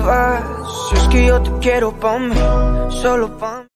vas. Si es que yo te quiero pa' mí, solo pa' mí.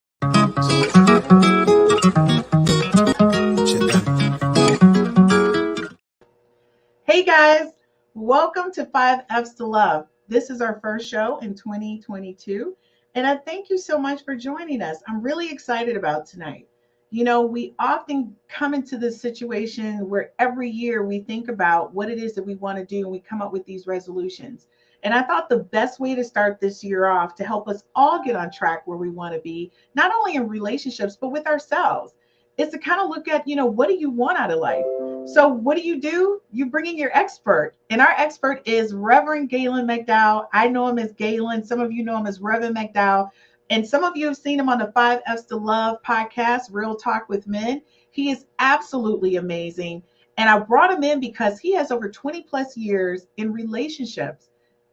Hey guys, welcome to 5F's to Love. This is our first show in 2022, and I thank you so much for joining us. I'm really excited about tonight. You know, we often come into this situation where every year we think about what it is that we want to do and we come up with these resolutions. And I thought the best way to start this year off to help us all get on track where we want to be, not only in relationships, but with ourselves, is to kind of look at, what do you want out of life? So what do? You bring in your expert. And our expert is Reverend Gaylon McDowell. I know him as Galen. Some of you know him as Reverend McDowell. And some of you have seen him on the 5F's to Love podcast, Real Talk with Men. He is absolutely amazing. And I brought him in because he has over 20 plus years in relationships.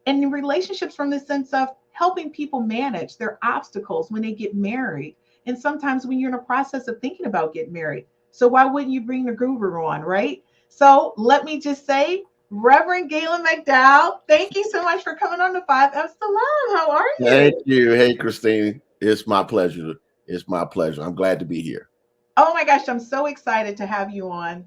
And in relationships from the sense of helping people manage their obstacles when they get married. And sometimes when you're in a process of thinking about getting married. So why wouldn't you bring the guru on, right? So let me just say, Reverend Gaylon McDowell, thank you so much for coming on the 5F's to Love. How are you? Thank you. Hey, Christine. It's my pleasure. It's my pleasure. I'm glad to be here. Oh my gosh, I'm so excited to have you on.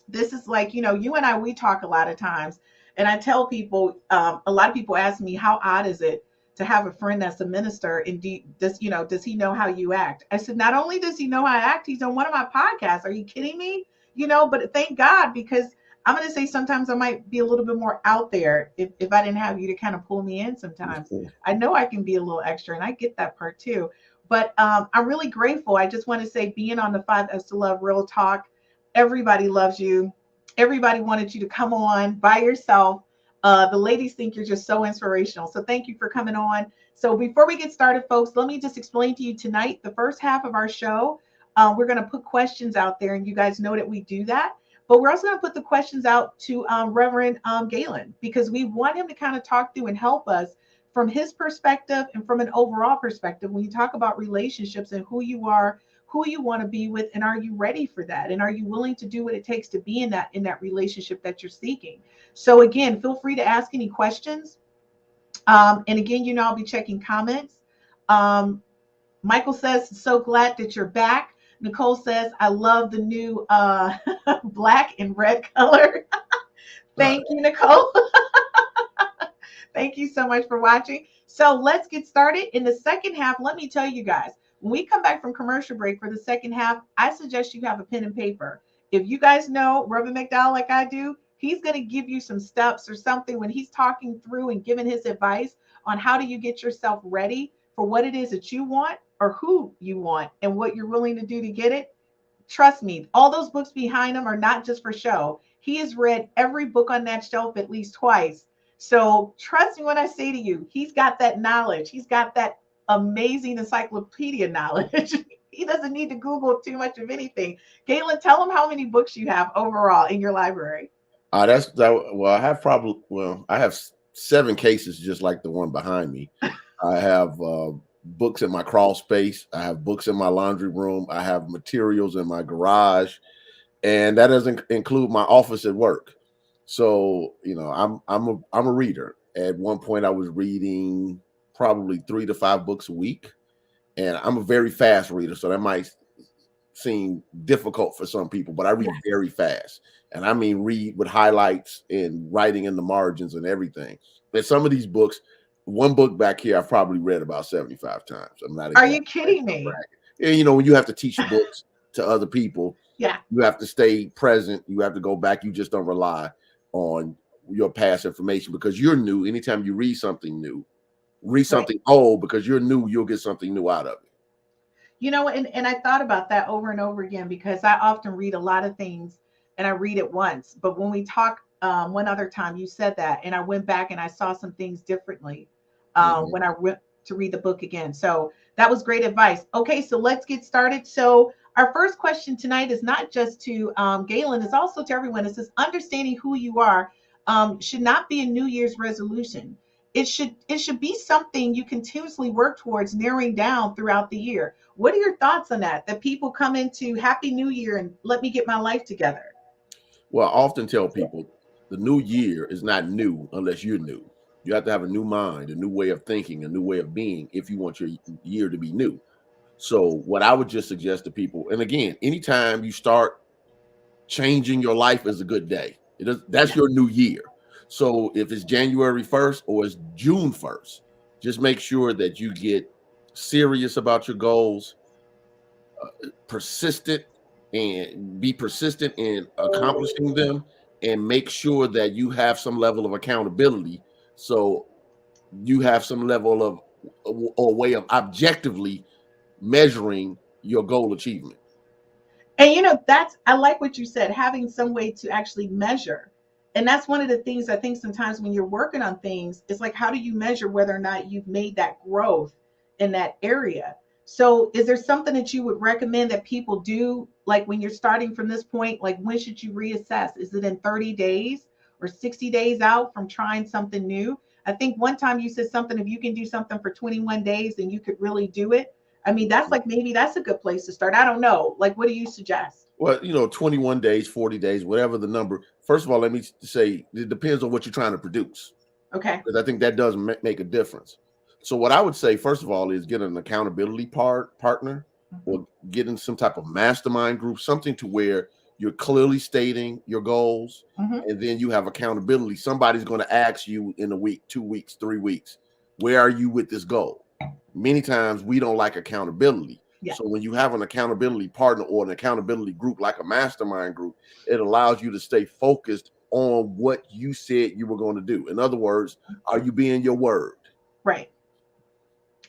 This is like, you and I, we talk a lot of times. And I tell people, a lot of people ask me, how odd is it to have a friend that's a minister, and does he know how you act? I said, not only does he know how I act, he's on one of my podcasts. Are you kidding me? But thank God, because I'm going to say sometimes I might be a little bit more out there if I didn't have you to kind of pull me in sometimes. I know I can be a little extra, and I get that part too. But I'm really grateful. I just want to say, being on the 5F's to Love Real Talk, everybody loves you. Everybody wanted you to come on by yourself. The ladies think you're just so inspirational. So thank you for coming on. So before we get started, folks, let me just explain to you tonight, the first half of our show, we're going to put questions out there, and you guys know that we do that. But we're also going to put the questions out to Reverend Gaylon, because we want him to kind of talk through and help us from his perspective and from an overall perspective when you talk about relationships and who you are, who you want to be with, and are you ready for that? And are you willing to do what it takes to be in that relationship that you're seeking? So again, feel free to ask any questions. And again, I'll be checking comments. Michael says, so glad that you're back. Nicole says, I love the new black and red color. Thank you, Nicole. Thank you so much for watching. So let's get started. In the second half, let me tell you guys, when we come back from commercial break for the second half, I suggest you have a pen and paper. If you guys know Reverend McDowell like I do, he's going to give you some steps or something when he's talking through and giving his advice on how do you get yourself ready for what it is that you want or who you want and what you're willing to do to get it. Trust me, all those books behind him are not just for show. He has read every book on that shelf at least twice. So trust me when I say to you, he's got that knowledge. He's got that amazing encyclopedia knowledge. He doesn't need to Google too much of anything. Gaylon, tell him how many books you have overall in your library. I have 7 cases just like the one behind me. I have books in my crawl space. I have books in my laundry room. I have materials in my garage, and that doesn't include my office at work. So, I'm a reader. At one point, I was reading probably 3 to 5 books a week, and I'm a very fast reader, so that might seem difficult for some people, but I read very fast, and I mean read with highlights and writing in the margins and everything. And some of these books, one book back here, I've probably read about 75 times. I'm not. Are you kidding me? And when you have to teach books to other people, you have to stay present. You have to go back. You just don't rely on your past information because you're new. Anytime you read something new, read something old, because you're new, you'll get something new out of it. And I thought about that over and over again, because I often read a lot of things and I read it once. But when we talk one other time, you said that, and I went back and I saw some things differently when I went to read the book again. So that was great advice. Okay, so let's get started. So our first question tonight is not just to Gaylon, it's also to everyone. It says, understanding who you are should not be a New Year's resolution. It should be something you continuously work towards narrowing down throughout the year. What are your thoughts on that? That people come into Happy New Year and let me get my life together. Well, I often tell people the new year is not new unless you're new. You have to have a new mind, a new way of thinking, a new way of being if you want your year to be new. So what I would just suggest to people, and again, anytime you start changing your life is a good day. That's your new year. So if it's January 1st or it's June 1st, just make sure that you get serious about your goals, persistent, and be persistent in accomplishing them, and make sure that you have some level of accountability. So you have some level of or way of objectively measuring your goal achievement. And I like what you said, having some way to actually measure. And that's one of the things I think sometimes when you're working on things, it's like, how do you measure whether or not you've made that growth in that area? So is there something that you would recommend that people do, like when you're starting from this point, like when should you reassess? Is it in 30 days or 60 days out from trying something new? I think one time you said something, if you can do something for 21 days, then you could really do it. I mean, that's like, maybe that's a good place to start. I don't know. Like, what do you suggest? Well, 21 days, 40 days, whatever the number. First of all, let me say it depends on what you're trying to produce. Okay. Because I think that does make a difference. So what I would say, first of all, is get an accountability partner, or getting some type of mastermind group, something to where you're clearly stating your goals, and then you have accountability. Somebody's going to ask you in a week, 2 weeks, 3 weeks, where are you with this goal? Many times we don't like accountability. Yeah. So when you have an accountability partner or an accountability group, like a mastermind group, it allows you to stay focused on what you said you were going to do. In other words, are you being your word? Right.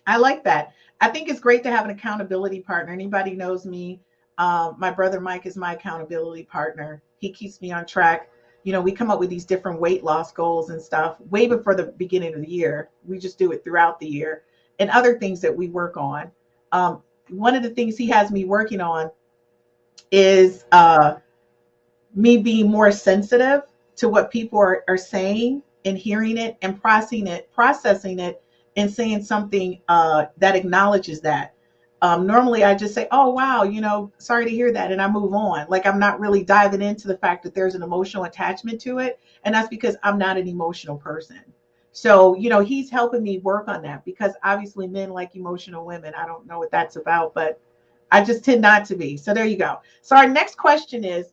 I like that. I think it's great to have an accountability partner. Anybody knows me, my brother Mike is my accountability partner. He keeps me on track. We come up with these different weight loss goals and stuff way before the beginning of the year. We just do it throughout the year, and other things that we work on. One of the things he has me working on is me being more sensitive to what people are saying and hearing it and processing it and saying something that acknowledges that. Normally I just say, oh, wow, sorry to hear that. And I move on. Like, I'm not really diving into the fact that there's an emotional attachment to it. And that's because I'm not an emotional person. So, he's helping me work on that, because obviously men like emotional women. I don't know what that's about, but I just tend not to be. So there you go. So our next question is,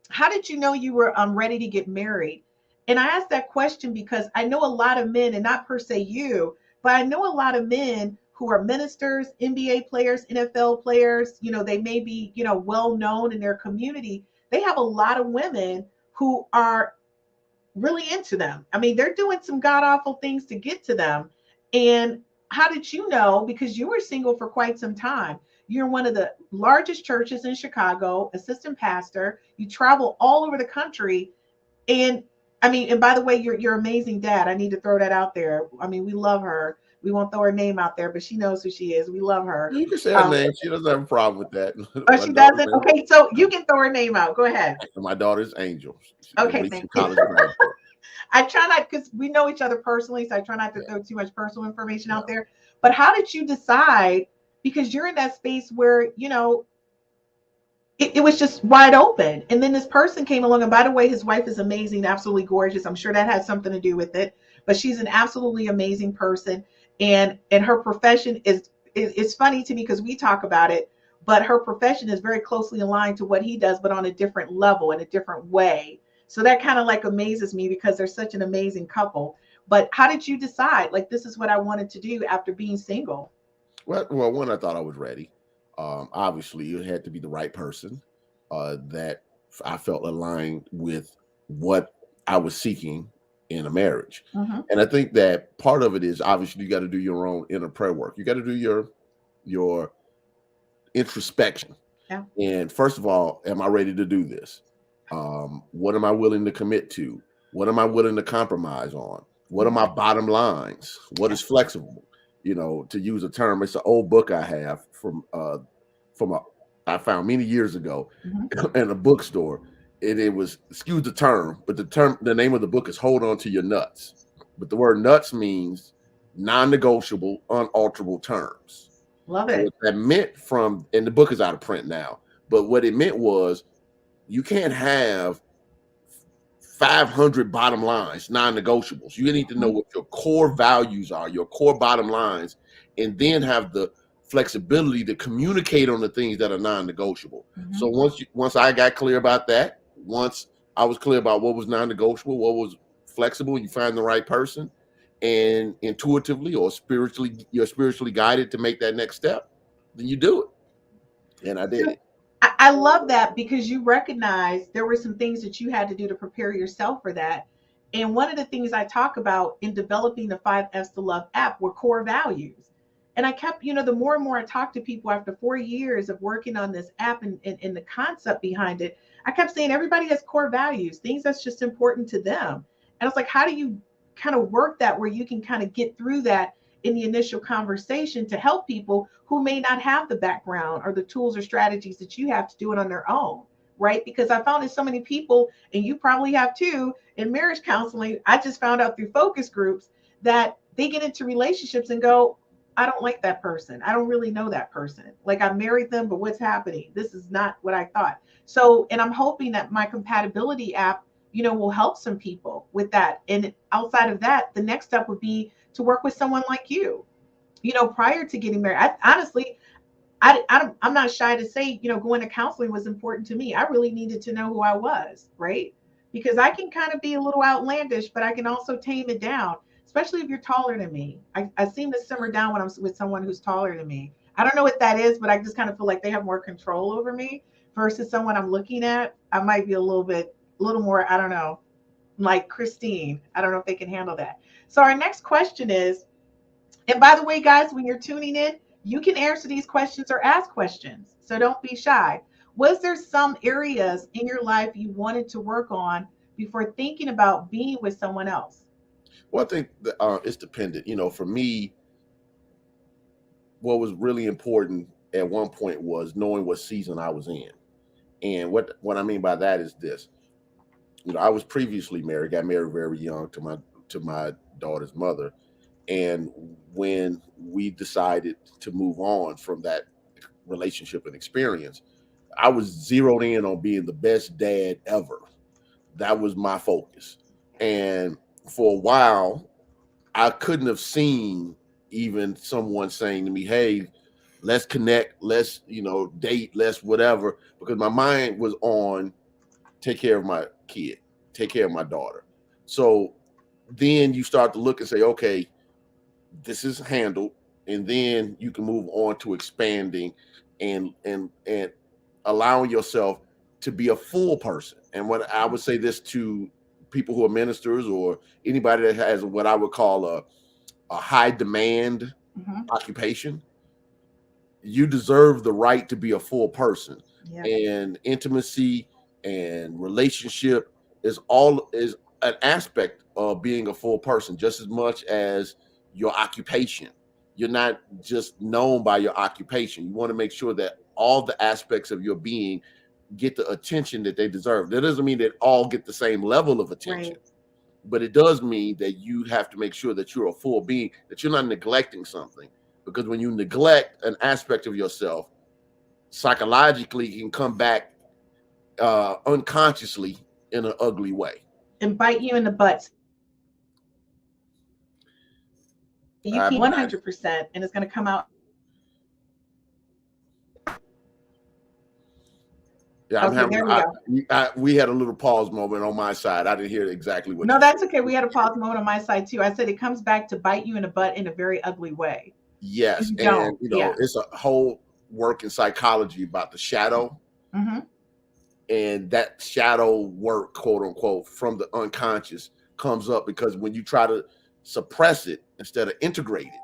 how did you know you were ready to get married? And I asked that question because I know a lot of men, and not per se you, but I know a lot of men who are ministers, NBA players, NFL players. They may be, well known in their community. They have a lot of women who are really into them. I mean, they're doing some god awful things to get to them. And how did you know? Because you were single for quite some time. You're in one of the largest churches in Chicago, assistant pastor. You travel all over the country. And I mean, and by the way, you're amazing dad. I need to throw that out there. I mean, we love her. We won't throw her name out there, but she knows who she is. We love her. You can say her name. She doesn't have a problem with that. Oh, she doesn't? Okay, so you can throw her name out. Go ahead. My daughter's Angel. Okay, thank you. I try not, because we know each other personally, so I try not to throw too much personal information out there. But how did you decide? Because you're in that space where, it was just wide open. And then this person came along. And by the way, his wife is amazing, absolutely gorgeous. I'm sure that has something to do with it. But she's an absolutely amazing person. And her profession is funny to me because we talk about it. But her profession is very closely aligned to what he does, but on a different level, in a different way. So that kind of like amazes me because they're such an amazing couple. But how did you decide, like, this is what I wanted to do after being single? Well, one, I thought I was ready. Obviously, it had to be the right person that I felt aligned with what I was seeking in a marriage. And I think that part of it is, obviously, you got to do your own inner prayer work. You got to do your introspection. Yeah. And first of all, am I ready to do this? What am I willing to commit to? What am I willing to compromise on? What are my bottom lines? What is flexible? To use a term, it's an old book I have I found many years ago in a bookstore. And it was, excuse the term, but the name of the book is Hold On to Your Nuts. But the word nuts means non-negotiable, unalterable terms. Love it. What that meant and the book is out of print now, but what it meant was, you can't have 500 bottom lines, non-negotiables. You need to know what your core values are, your core bottom lines, and then have the flexibility to communicate on the things that are non-negotiable. So once I got clear about that, once I was clear about what was non-negotiable, what was flexible, you find the right person, and intuitively or spiritually, you're spiritually guided to make that next step, then you do it. And I did it. I love that because you recognize there were some things that you had to do to prepare yourself for that. And one of the things I talk about in developing the 5 F's to Love app were core values. And I kept, the more and more I talked to people after 4 years of working on this app and the concept behind it, I kept saying everybody has core values, things that's just important to them. And I was like, how do you kind of work that where you can kind of get through that in the initial conversation to help people who may not have the background or the tools or strategies that you have to do it on their own, right? Because I found that so many people, and you probably have too, in marriage counseling, I just found out through focus groups that they get into relationships and go, I don't like that person. I don't really know that person. Like I married them, but what's happening? This is not what I thought. So, and I'm hoping that my compatibility app, will help some people with that. And outside of that, the next step would be to work with someone like you, prior to getting married. Honestly, I'm not shy to say, going to counseling was important to me. I really needed to know who I was, right? Because I can kind of be a little outlandish, but I can also tame it down, especially if you're taller than me. I seem to simmer down when I'm with someone who's taller than me. I don't know what that is, but I just kind of feel like they have more control over me versus someone I'm looking at. I might be a little more, I don't know, like Christine. I don't know if they can handle that. So our next question is, and by the way, guys, when you're tuning in, you can answer these questions or ask questions. So don't be shy. Was there some areas in your life you wanted to work on before thinking about being with someone else? Well, I think that, it's dependent. For me, what was really important at one point was knowing what season I was in. And what I mean by that is this. I was previously married, got married very young to my daughter's mother. And when we decided to move on from that relationship and experience, I was zeroed in on being the best dad ever. That was my focus. And for a while, I couldn't have seen even someone saying to me, hey, let's connect, let's, date, let's whatever, because my mind was on take care of my kid, take care of my daughter. So then you start to look and say, okay, this is handled, and then you can move on to expanding and allowing yourself to be a full person. And what I would say this to people who are ministers or anybody that has what I would call a high demand occupation, you deserve the right to be a full person. Yeah. And intimacy and relationship is an aspect of being a full person just as much as your occupation. You're not just known by your occupation. You want to make sure that all the aspects of your being get the attention that they deserve. That doesn't mean that all get the same level of attention, Right. but it does mean that you have to make sure that you're a full being, that you're not neglecting something. Because when you neglect an aspect of yourself, psychologically it can come back unconsciously in an ugly way. And bite you in the butt. You keep 100%, and it's going to come out. Yeah, I'm Okay, there we go. We had a little pause moment on my side. I didn't hear exactly what. No, that's okay. We had a pause moment on my side too. I said it comes back to bite you in the butt in a very ugly way. Yes, and it's a whole work in psychology about the shadow, and that shadow work, quote unquote, from the unconscious comes up because when you try to suppress it instead of integrate it,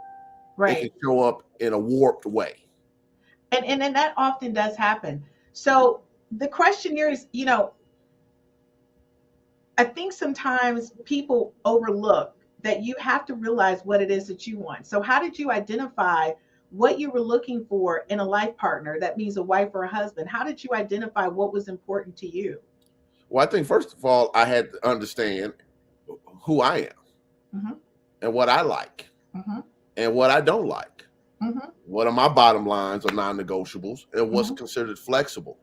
right, it can show up in a warped way. And that often does happen. So the question here is, I think sometimes people overlook that you have to realize what it is that you want. So how did you identify what you were looking for in a life partner? That means a wife or a husband. How did you identify what was important to you? Well, I think first of all, I had to understand who I am and what I like and what I don't like. What are my bottom lines or non-negotiables and what's considered flexible?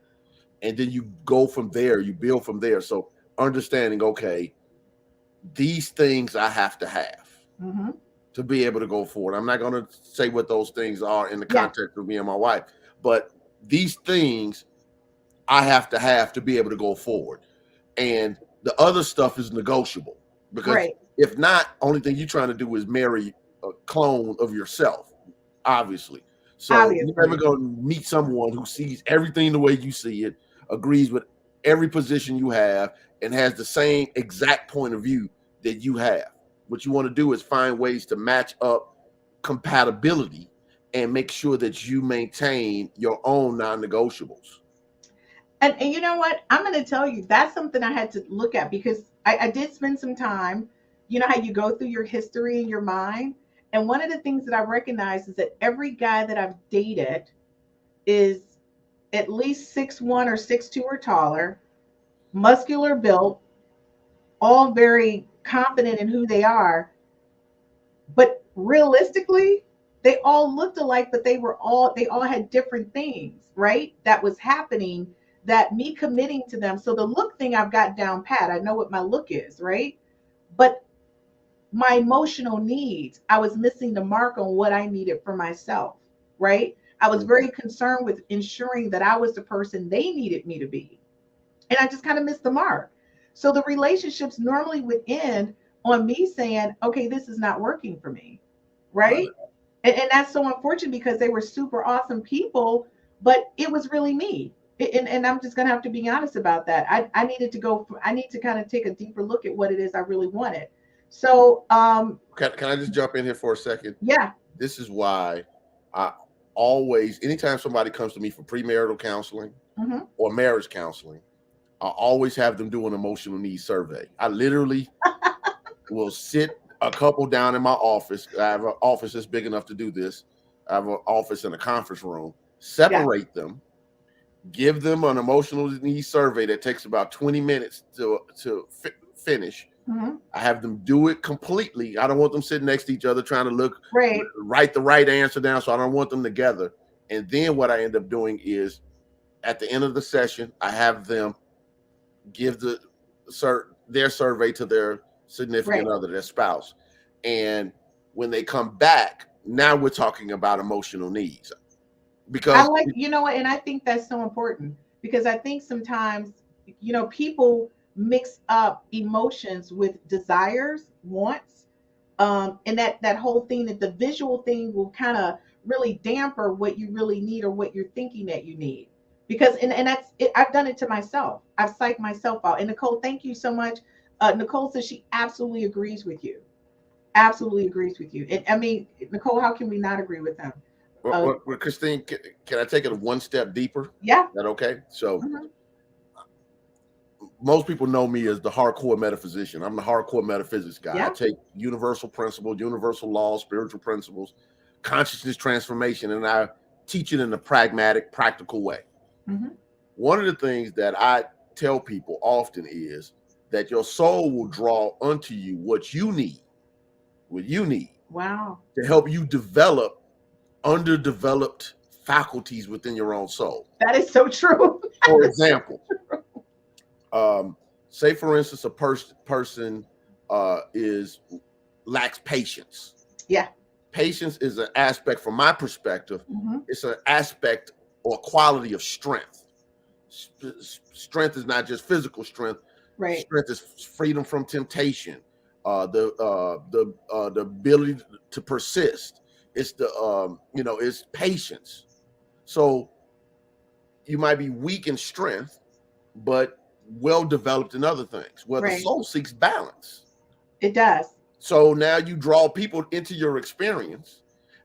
And then you go from there, you build from there. So understanding, okay, these things I have to have Mm-hmm. to be able to go forward. I'm not going to say what those things are in the Yeah. context of me and my wife, but these things I have to be able to go forward. And the other stuff is negotiable, because Right. if not, only thing you're trying to do is marry a clone of yourself, obviously. So you're never Obviously. going to meet someone who sees everything the way you see it, agrees with every position you have, and has the same exact point of view that you have. What you want to do is find ways to match up compatibility and make sure that you maintain your own non-negotiables. And you know what? I'm going to tell you, that's something I had to look at, because I did spend some time. You know how you go through your history in your mind? And one of the things that I recognize is that every guy that I've dated is at least 6'1" or 6'2" or taller, muscular built, all very confident in who they are. But realistically, they all looked alike, but they all had different things, right? That was happening, that me committing to them. So the look thing I've got down pat. I know what my look is, right? But my emotional needs, I was missing the mark on what I needed for myself, right? I was very concerned with ensuring that I was the person they needed me to be. And I just kind of missed the mark. So the relationships normally would end on me saying, okay, this is not working for me, Right. right? And that's so unfortunate, because they were super awesome people, but it was really me. And I'm just gonna have to be honest about that. I needed to go. I need to kind of take a deeper look at what it is I really wanted. So Can I just jump in here for a second? yeah. This is why I always, anytime somebody comes to me for premarital counseling Hmm. or marriage counseling, I always have them do an emotional needs survey. I literally will sit a couple down in my office. I have an office that's big enough to do this. I have an office in a conference room, Yeah. separate them, give them an emotional needs survey that takes about 20 minutes to finish. Hmm. I have them do it completely. I don't want them sitting next to each other trying to Right. write the right answer down. So I don't want them together. And then what I end up doing is, at the end of the session, I have them give their survey to their significant Right. other, their spouse. And when they come back, now we're talking about emotional needs. I Because like, you know what, and I think that's so important, because I think sometimes, people mix up emotions with desires, wants, and that whole thing, that the visual thing will kind of really damper what you really need, or what you're thinking that you need. Because and that's it, I've done it to myself. I've psyched myself out. And Nicole, thank you so much. Nicole says she absolutely agrees with you. Absolutely agrees with you. And I mean, Nicole, how can we not agree with them? Uh, Christine, can I take it one step deeper? yeah. Is that okay? So Mhm. most people know me as the hardcore metaphysician. I'm the hardcore metaphysics guy. I Yeah. take universal principles, universal laws, spiritual principles, consciousness transformation, and I teach it in a pragmatic, practical way. Mhm. One of the things that I tell people often is that your soul will draw unto you what you need Wow. to help you develop underdeveloped faculties within your own soul. That is so true. For That is so example, say for instance, a person is lacks patience. yeah. Patience is an aspect, from my perspective, Mhm. it's an aspect or quality of strength. Strength is not just physical strength. Right. Strength is freedom from temptation. The ability to persist. It's it's patience. So you might be weak in strength, but well developed in other things. Well, the Right. soul seeks balance. It does. So now you draw people into your experience,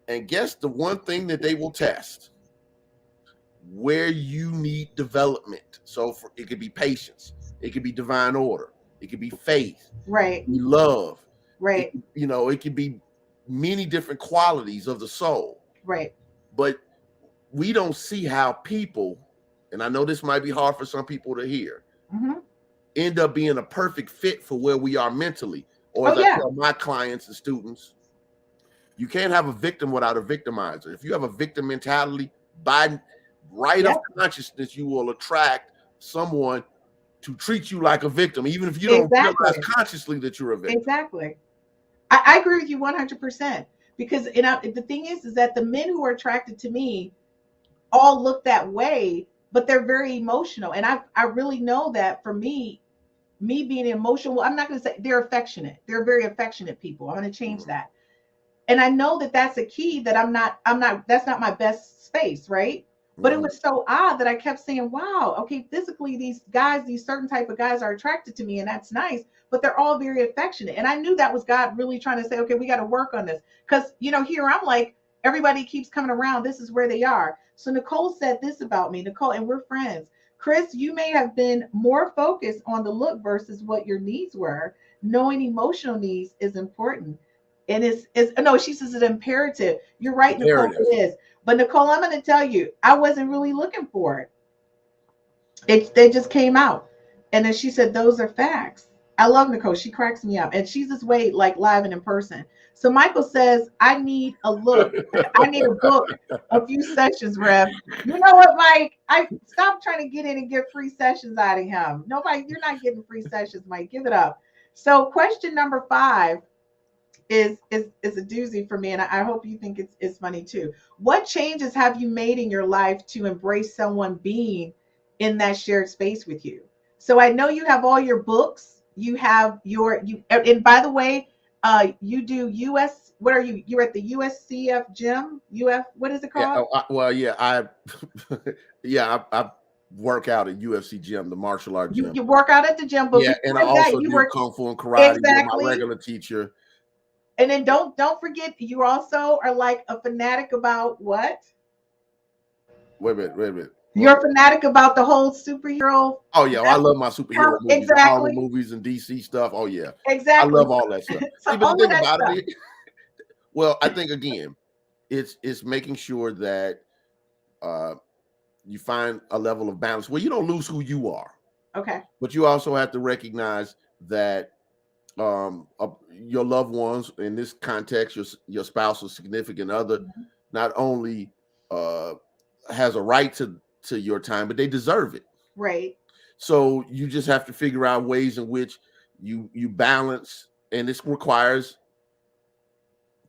and guess the one thing that they will test: where you need development. So it could be patience, it could be divine order, it could be faith, it Right. could be love, Right. it could be many different qualities of the soul. Right. But we don't see how people, and I know this might be hard for some people to hear, Mhm. end up being a perfect fit for where we are mentally. Or Oh as I yeah. tell my clients and students, you can't have a victim without a victimizer. If you have a victim mentality, by right of Yep. consciousness, you will attract someone to treat you like a victim, even if you don't realize consciously that you're a victim. Exactly. I agree with you 100%. Because the thing is that the men who are attracted to me all look that way, but they're very emotional. And I really know that for me being emotional, I'm not going to say they're affectionate. They're very affectionate people. I'm going to change that. And I know that that's a key that that's not my best space, right? But it was so odd that I kept saying, wow, okay, physically these certain type of guys are attracted to me, and that's nice, but they're all very affectionate. And I knew that was God really trying to say, okay, we got to work on this. Because, here I'm like, everybody keeps coming around. This is where they are. So Nicole said this about me, Nicole, and we're friends. Chris, you may have been more focused on the look versus what your needs were. Knowing emotional needs is important. And no, she says it's imperative. You're right, Nicole, it is. But Nicole, I'm going to tell you, I wasn't really looking for it. They just came out. And then she said, those are facts. I love Nicole. She cracks me up. And she's this way, like live and in person. So Michael says, I need a look. I need a book, a few sessions, Rev. You know what, Mike? I stop trying to get in and get free sessions out of him. Nobody, you're not getting free sessions, Mike. Give it up. So question number 5 is a doozy for me, and I hope you think it's funny too. What changes have you made in your life to embrace someone being in that shared space with you? So I know you have all your books. You have and by the way, you do US. What are you? You're at the USCF gym. What is it called? I work out at UFC gym, the martial art gym. You work out at the gym, but and I also do kung fu and karate with my regular teacher. And then don't forget, you also are like a fanatic about what? Wait a minute. You're a fanatic about the whole superhero. Oh yeah, I love my superhero movies, exactly. Marvel movies, and DC stuff. Oh yeah, exactly. I love all that stuff. So all think about stuff. It. Well, I think again, it's making sure that you find a level of balance where you don't lose who you are. Okay. But you also have to recognize that your loved ones, in this context, your spouse or significant other, not only has a right to your time, but they deserve it. Right. So you just have to figure out ways in which you balance, and this requires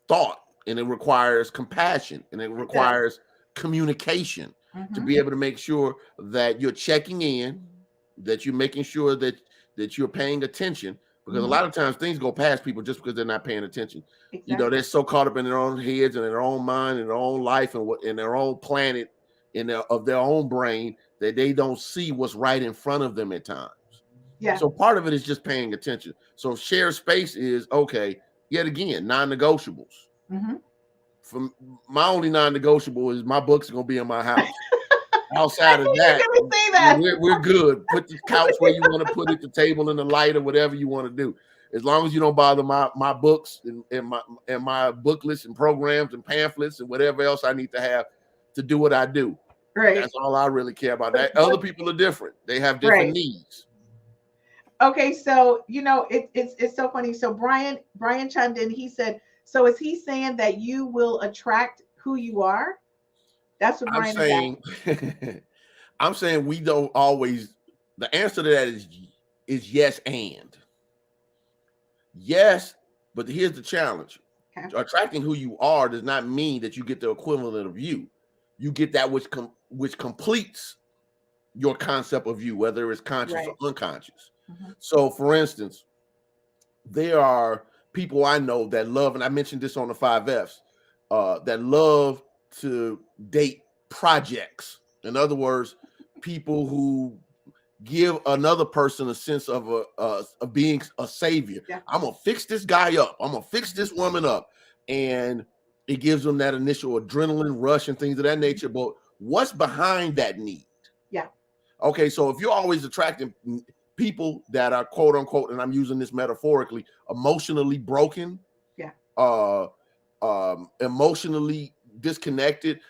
thought, and it requires compassion, and it requires communication to be able to make sure that you're checking in, that you're making sure that you're paying attention. Because a lot of times things go past people just because they're not paying attention. Exactly. They're so caught up in their own heads and in their own mind and their own life and in their own planet of their own brain that they don't see what's right in front of them at times. Yeah. So part of it is just paying attention. So shared space is, okay, yet again, non-negotiables. From my only non-negotiable is my books are going to be in my house. Outside of that, we're good. Put the couch where you want to put it, the table and the light or whatever you want to do. As long as you don't bother my books and my booklets and programs and pamphlets and whatever else I need to have to do what I do. Right. That's all I really care about. That other people are different. They have different needs. Okay, so it's so funny. So Brian chimed in. He said, so is he saying that you will attract who you are? That's what Brian is saying. I'm saying we don't always. The answer to that is yes and yes, but here's the challenge: attracting who you are does not mean that you get the equivalent of you. You get that which completes your concept of you, whether it's conscious or unconscious. So, for instance, there are people I know that love, and I mentioned this on the 5 Fs, that love to date projects. In other words, people who give another person a sense of being a savior. Yeah. I'm gonna fix this guy up. I'm gonna fix this woman up, and it gives them that initial adrenaline rush and things of that nature. But what's behind that need? Yeah. Okay, so if you're always attracting people that are quote unquote, and I'm using this metaphorically, emotionally broken. Yeah. Emotionally disconnected,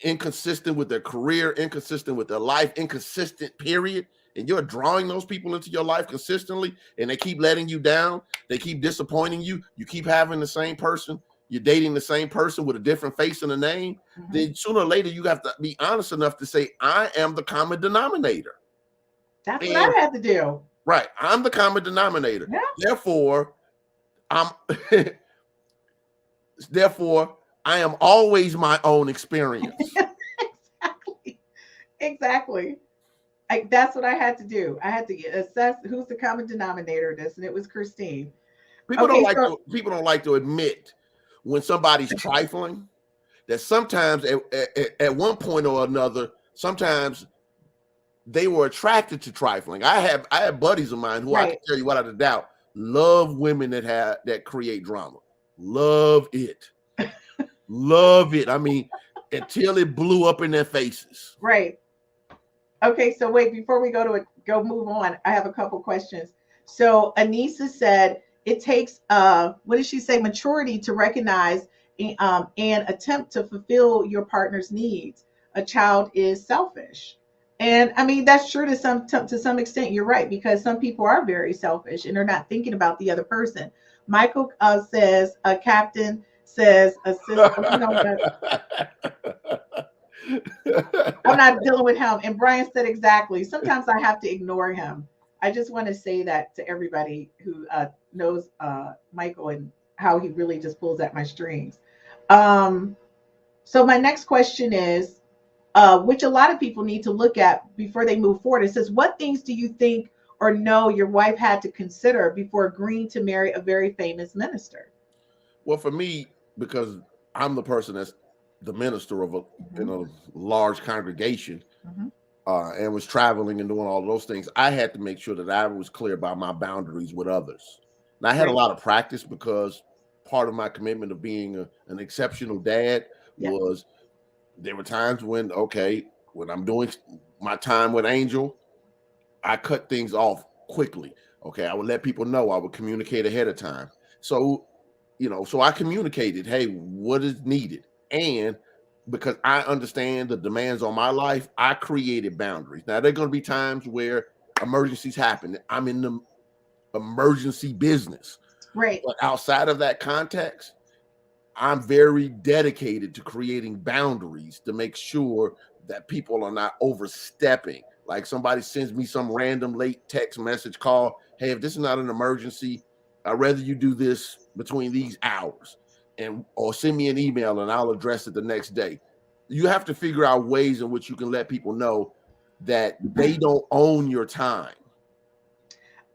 inconsistent with their career, inconsistent with their life, inconsistent, period. And you're drawing those people into your life consistently, and they keep letting you down. They keep disappointing you. You keep having the same person. You're dating the same person with a different face and a name. Then sooner or later, you have to be honest enough to say, I am the common denominator. That's what I And had to do. right, I'm the common denominator. Yeah. Therefore, I'm therefore I am always my own experience. Exactly. Exactly. That's what I had to do. I had to assess who's the common denominator of this, and it was Christine. Okay, so People don't like to admit when somebody's trifling, that sometimes at one point or another, sometimes they were attracted to trifling. I have buddies of mine who I can tell you without a doubt love women that create drama. Love it. Love it. I mean, until it blew up in their faces. Right. Okay, so wait, before we go move on, I have a couple questions. So Anissa said it takes what did she say? Maturity to recognize and attempt to fulfill your partner's needs. A child is selfish. And I mean that's true to some extent. You're right, because some people are very selfish and they're not thinking about the other person. Michael says a captain says a sister. You know what? I'm not dealing with him. And Brian said exactly. Sometimes I have to ignore him. I just want to say that to everybody who knows Michael and how he really just pulls at my strings. Um, so my next question is, which a lot of people need to look at before they move forward. It says, what things do you think or know your wife had to consider before agreeing to marry a very famous minister? Well, for me, because I'm the person that's the minister of a large congregation, and was traveling and doing all of those things, I had to make sure that I was clear about my boundaries with others. And I had a lot of practice because part of my commitment of being an exceptional dad was there were times when, when I'm doing my time with Angel, I cut things off quickly. Okay, I would let people know. I would communicate ahead of time. So, so I communicated, hey, what is needed? And because I understand the demands on my life, I created boundaries. Now, there are going to be times where emergencies happen. I'm in the emergency business. Right. But outside of that context, I'm very dedicated to creating boundaries to make sure that people are not overstepping. Like somebody sends me some random late text message call. Hey, if this is not an emergency, I'd rather you do this between these hours, or send me an email and I'll address it the next day. You have to figure out ways in which you can let people know that they don't own your time.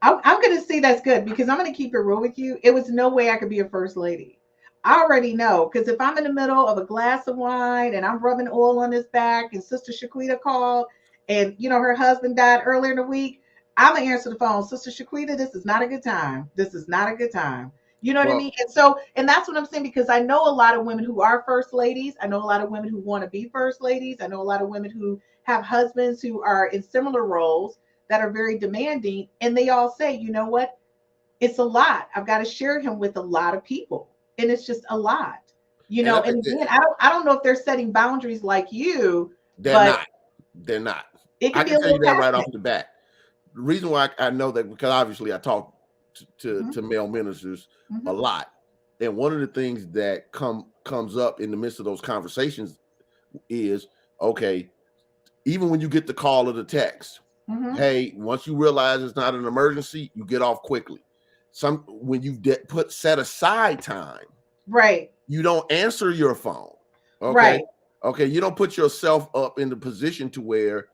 I'm going to say that's good because I'm going to keep it real with you. It was no way I could be a first lady. I already know, because if I'm in the middle of a glass of wine and I'm rubbing oil on his back and Sister Shaquita called and, her husband died earlier in the week, I'm going to answer the phone. Sister Shaquita, this is not a good time. This is not a good time. You know what I mean? And that's what I'm saying, because I know a lot of women who are first ladies. I know a lot of women who want to be first ladies. I know a lot of women who have husbands who are in similar roles that are very demanding. And they all say, you know what? It's a lot. I've got to share him with a lot of people. And it's just a lot, And again, I don't know if they're setting boundaries like you. They're not. It I can be can a tell you little that right off the bat. The reason why I know that, because obviously I talk to male ministers a lot. And one of the things that comes up in the midst of those conversations is, even when you get the call or the text, hey, once you realize it's not an emergency, you get off quickly. When you set aside time, right, you don't answer your phone. Right. You don't put yourself up in the position to where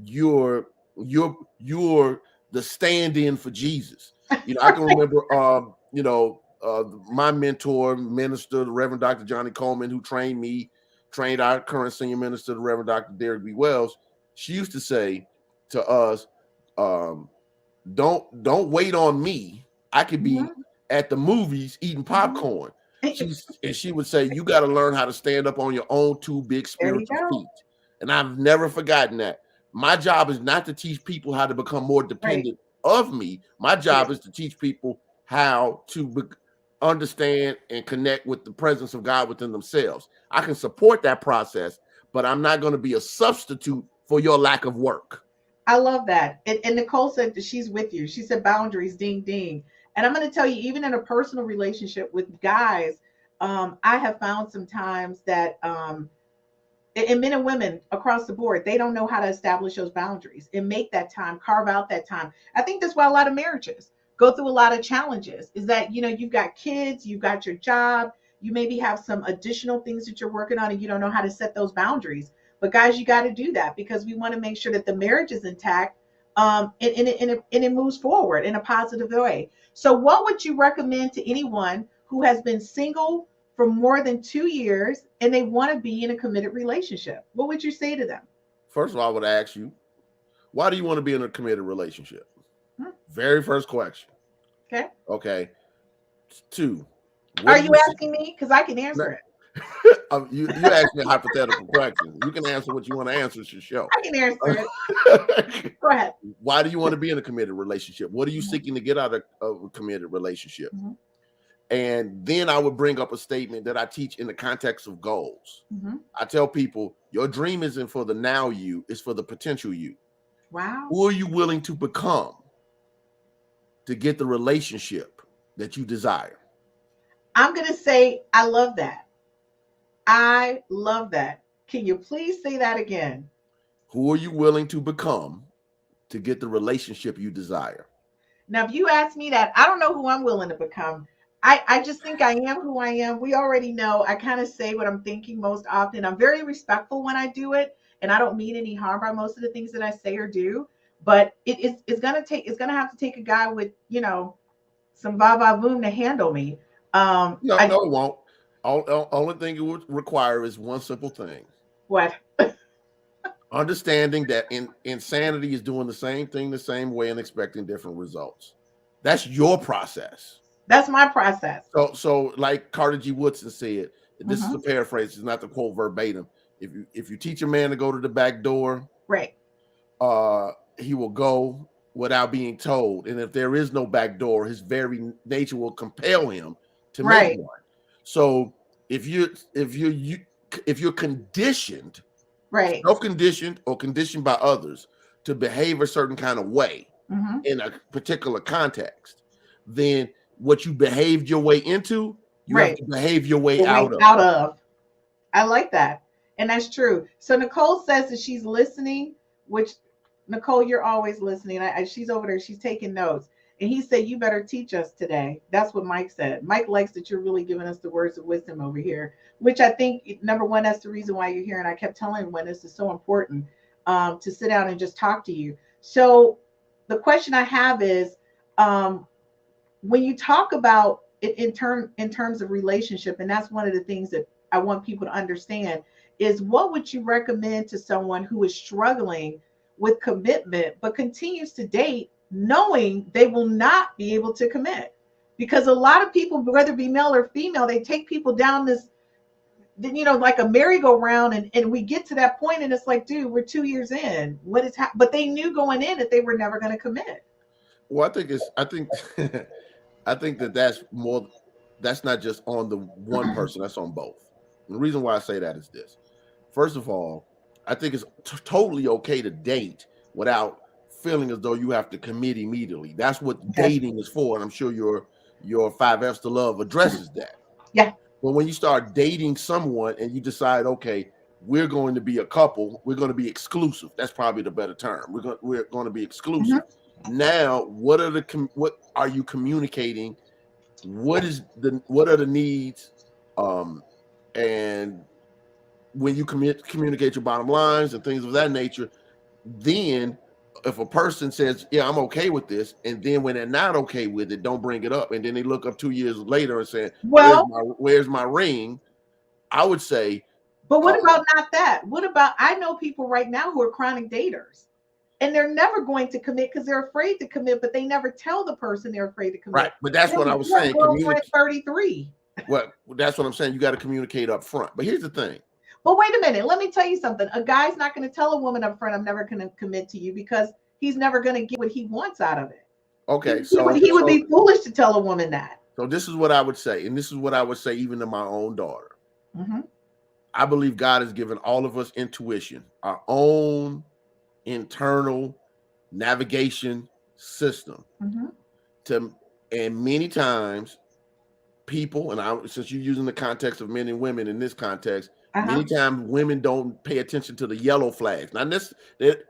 you're the stand-in for Jesus. I can remember my mentor, minister, the Reverend Dr. Johnny Coleman, who trained our current senior minister, the Reverend Dr. Derek B. Wells. She used to say to us, don't wait on me. I could be at the movies eating popcorn. She would say, you got to learn how to stand up on your own two big spiritual feet. And I've never forgotten that. My job is not to teach people how to become more dependent of me. My job is to teach people how to understand and connect with the presence of God within themselves. I can support that process, but I'm not going to be a substitute for your lack of work. I love that. And Nicole said that she's with you. She said boundaries, ding, ding. And I'm going to tell you, even in a personal relationship with guys, I have found sometimes that And men and women across the board, they don't know how to establish those boundaries and make that time, carve out that time. I think that's why a lot of marriages go through a lot of challenges, is that, you've got kids, you've got your job, you maybe have some additional things that you're working on, and you don't know how to set those boundaries. But guys, you got to do that, because we want to make sure that the marriage is intact, and it moves forward in a positive way. So what would you recommend to anyone who has been single for more than 2 years and they want to be in a committed relationship? What would you say to them? First of all, I would ask you, why do you want to be in a committed relationship? Hmm. Very first question. Okay. Okay. 2. Are you asking me? Because I can answer it. You asked me a hypothetical question. You can answer what you want to answer. It's your show. I can answer it. Go ahead. Why do you want to be in a committed relationship? What are you seeking to get out of a committed relationship? Mm-hmm. And then I would bring up a statement that I teach in the context of goals. Mm-hmm. I tell people, your dream isn't for the now you, it's for the potential you. Wow. Who are you willing to become to get the relationship that you desire? I'm going to say, I love that. I love that. Can you please say that again? Who are you willing to become to get the relationship you desire? Now, if you ask me that, I don't know who I'm willing to become. I just think I am who I am. We already know. I kind of say what I'm thinking most often. I'm very respectful when I do it, and I don't mean any harm by most of the things that I say or do. But it's gonna have to take a guy with, some va boom to handle me. No, it won't. Only thing it would require is one simple thing. What? Understanding that insanity is doing the same thing the same way and expecting different results. That's your process. That's my process. So like Carter G. Woodson said, this is a paraphrase, it's not the quote verbatim. If you teach a man to go to the back door, right, he will go without being told. And if there is no back door, his very nature will compel him to make one. So if you're conditioned, right, self-conditioned or conditioned by others to behave a certain kind of way in a particular context, then what you behaved your way into, you have to behave your way out of. I like that. And that's true. So Nicole says that she's listening, which Nicole, you're always listening. She's over there. She's taking notes. And he said, you better teach us today. That's what Mike said. Mike likes that you're really giving us the words of wisdom over here, which I think, number one, that's the reason why you're here. And I kept telling everyone this is so important, to sit down and just talk to you. So the question I have is, when you talk about it in terms of relationship, and that's one of the things that I want people to understand, is what would you recommend to someone who is struggling with commitment but continues to date, knowing they will not be able to commit? Because a lot of people, whether it be male or female, they take people down this, like a merry-go-round, and we get to that point and it's like, dude, we're 2 years in. What is but they knew going in that they were never going to commit. Well, I think that's more, that's not just on the one person, that's on both. And the reason why I say that is this. First of all, I think it's totally okay to date without feeling as though you have to commit immediately. That's what dating is for. And I'm sure your 5 F's to Love addresses that. Yeah. But when you start dating someone and you decide, okay, we're going to be a couple, we're going to be exclusive. That's probably the better term. We're going to be exclusive. Now, what are you communicating? What are the needs? And when you communicate your bottom lines and things of that nature, then if a person says, yeah, I'm okay with this, and then when they're not okay with it, don't bring it up. And then they look up 2 years later and say, well, where's my ring? I would say. But what about not that? What about, I know people right now who are chronic daters, and they're never going to commit because they're afraid to commit, but they never tell the person they're afraid to commit. Right. But that's what I was saying. Girlfriend 33. Well, that's what I'm saying. You got to communicate up front. But here's the thing. But wait a minute. Let me tell you something. A guy's not going to tell a woman up front, I'm never going to commit to you, because he's never going to get what he wants out of it. Okay. He would be foolish to tell a woman that. So this is what I would say. And this is what I would say even to my own daughter. I believe God has given all of us intuition, our own internal navigation system. And many times people, and since you're using the context of men and women in this context, Many times women don't pay attention to the yellow flags. Now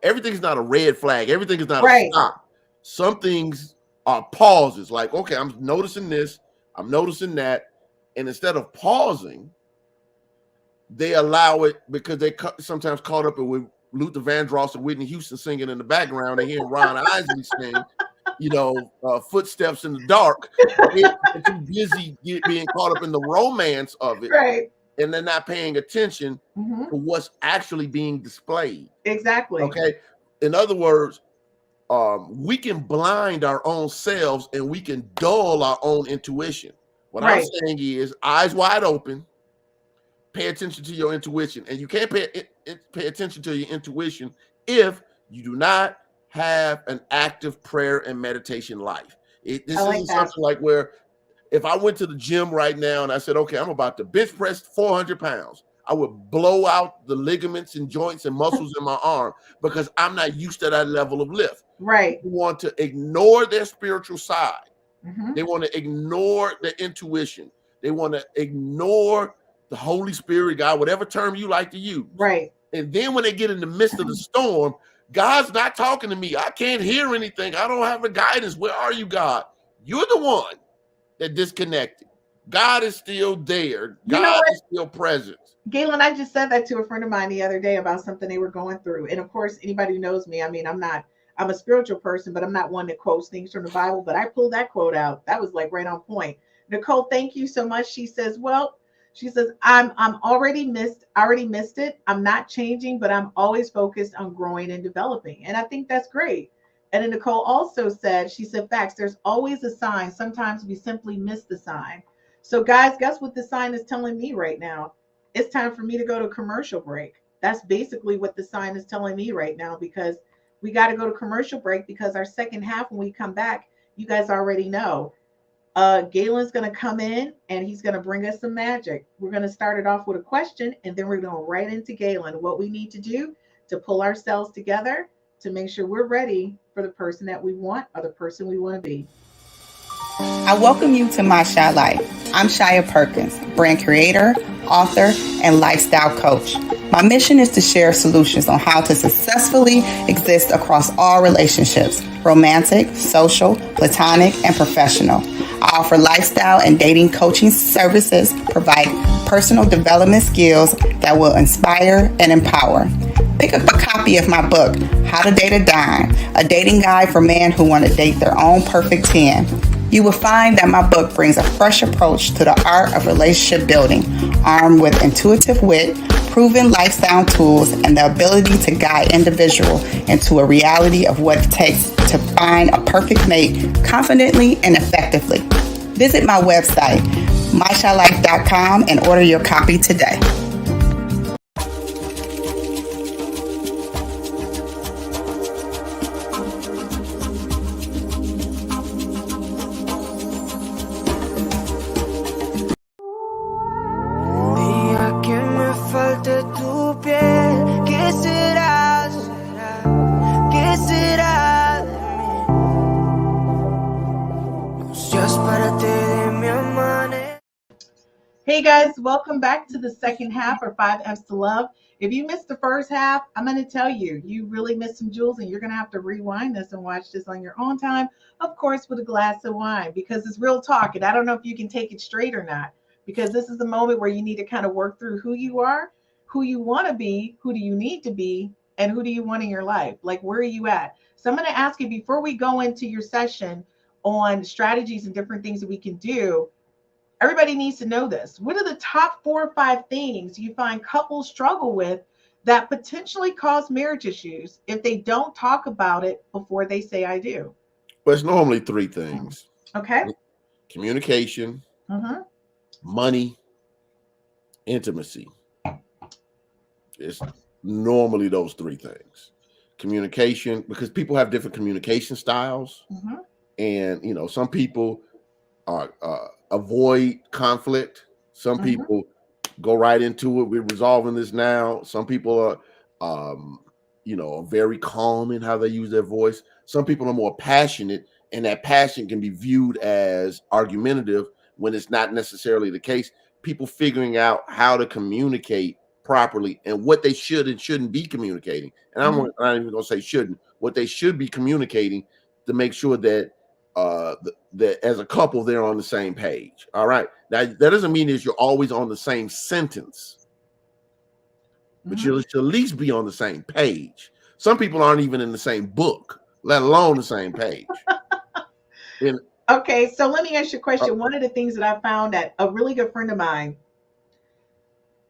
everything's not a red flag. Everything is not a stop. Some things are pauses. Like, okay, I'm noticing this, I'm noticing that. And instead of pausing, they allow it because they sometimes caught up with Luther Vandross and Whitney Houston singing in the background. They hear Ron Isley sing, footsteps in the dark. They're too busy being caught up in the romance of it. Right. And they're not paying attention to what's actually being displayed. Exactly. Okay. In other words, we can blind our own selves and we can dull our own intuition. What I'm saying is eyes wide open, pay attention to your intuition. And you can't pay attention to your intuition if you do not have an active prayer and meditation life. This isn't something like where if I went to the gym right now and I said, okay, I'm about to bench press 400 pounds, I would blow out the ligaments and joints and muscles in my arm because I'm not used to that level of lift. Right. They want to ignore their spiritual side. They want to ignore their intuition. They want to ignore the Holy Spirit, God, whatever term you like to use. Right. And then when they get in the midst of the storm, God's not talking to me. I can't hear anything. I don't have a guidance. Where are you, God? You're the one that disconnected. God is still there. God is still present. Gaylon, I just said that to a friend of mine the other day about something they were going through. And of course, anybody who knows me, I mean, I'm a spiritual person, but I'm not one that quotes things from the Bible. But I pulled that quote out. That was like right on point. Nicole, thank you so much. She says, I'm already missed it. I'm not changing, but I'm always focused on growing and developing. And I think that's great. And then Nicole also said, she said, facts, there's always a sign. Sometimes we simply miss the sign. So guys, guess what the sign is telling me right now? It's time for me to go to commercial break. That's basically what the sign is telling me right now, because we got to go to commercial break because our second half, when we come back, you guys already know, Galen's going to come in and he's going to bring us some magic. We're going to start it off with a question, and then we're going right into Galen, what we need to do to pull ourselves together to make sure we're ready for the person that we want or the person we want to be. I welcome you to My Shy Life. I'm Shia Perkins, brand creator, author, and lifestyle coach. My mission is to share solutions on how to successfully exist across all relationships, romantic, social, platonic, and professional. I offer lifestyle and dating coaching services, provide personal development skills that will inspire and empower. Pick up a copy of my book, How to Date a Dime, a dating guide for men who want to date their own perfect 10. You will find that my book brings a fresh approach to the art of relationship building, armed with intuitive wit, proven lifestyle tools, and the ability to guide individuals into a reality of what it takes to find a perfect mate confidently and effectively. Visit my website, myshylife.com, and order your copy today. Hey guys, welcome back to the second half or 5 F's to Love. If you missed the first half, I'm going to tell you, you really missed some jewels, and you're going to have to rewind this and watch this on your own time, of course, with a glass of wine, because it's real talk. And I don't know if you can take it straight or not, because this is the moment where you need to kind of work through who you are, who you want to be, who do you need to be, and who do you want in your life? Like, where are you at? So I'm going to ask you, before we go into your session on strategies and different things that we can do, everybody needs to know this. What are the top 4 or 5 things you find couples struggle with that potentially cause marriage issues if they don't talk about it before they say I do? Well, it's normally 3 things. Okay. Communication, money, intimacy. It's normally those 3 things. Communication, because people have different communication styles. And, you know, some people are avoid conflict. Some people go right into it. We're resolving this now. Some people are, very calm in how they use their voice. Some people are more passionate, and that passion can be viewed as argumentative when it's not necessarily the case. People figuring out how to communicate properly and what they should and shouldn't be communicating. And I'm not even gonna say shouldn't, what they should be communicating to make sure that that as a couple they're on the same page. All right. Now that doesn't mean that you're always on the same sentence, but you should at least be on the same page. Some people aren't even in the same book, let alone the same page. Okay, so let me ask you a question. One of the things that I found that a really good friend of mine,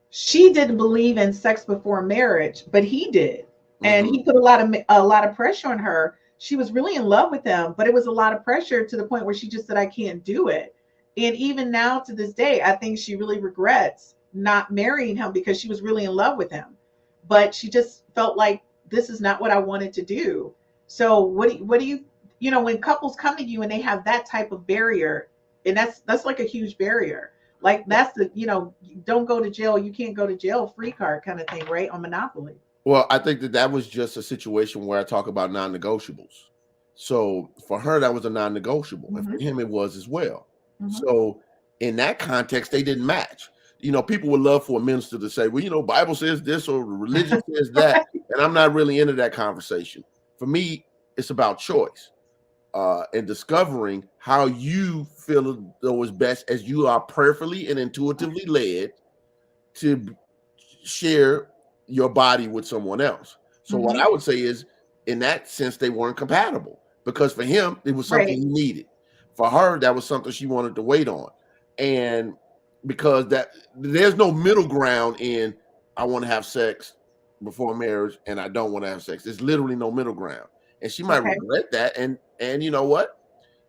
she didn't believe in sex before marriage, but he did. And he put a lot of pressure on her. She was really in love with him, but it was a lot of pressure to the point where she just said, I can't do it. And even now to this day, I think she really regrets not marrying him because she was really in love with him. But she just felt like this is not what I wanted to do. So what do you, when couples come to you and they have that type of barrier, and that's like a huge barrier. Like that's the, don't go to jail, you can't go to jail free card kind of thing, right? On Monopoly. Well, I think that was just a situation where I talk about non-negotiables. So for her, that was a non-negotiable. And for him, it was as well. So in that context, they didn't match. People would love for a minister to say, well, Bible says this or religion says that. And I'm not really into that conversation. For me, it's about choice and discovering how you feel though is best as you are prayerfully and intuitively led to share your body with someone else. So what I would say is, in that sense, they weren't compatible because for him, it was something he needed. For her, that was something she wanted to wait on. And because there's no middle ground in I want to have sex before marriage and I don't want to have sex. There's literally no middle ground. And she might regret that. And you know what?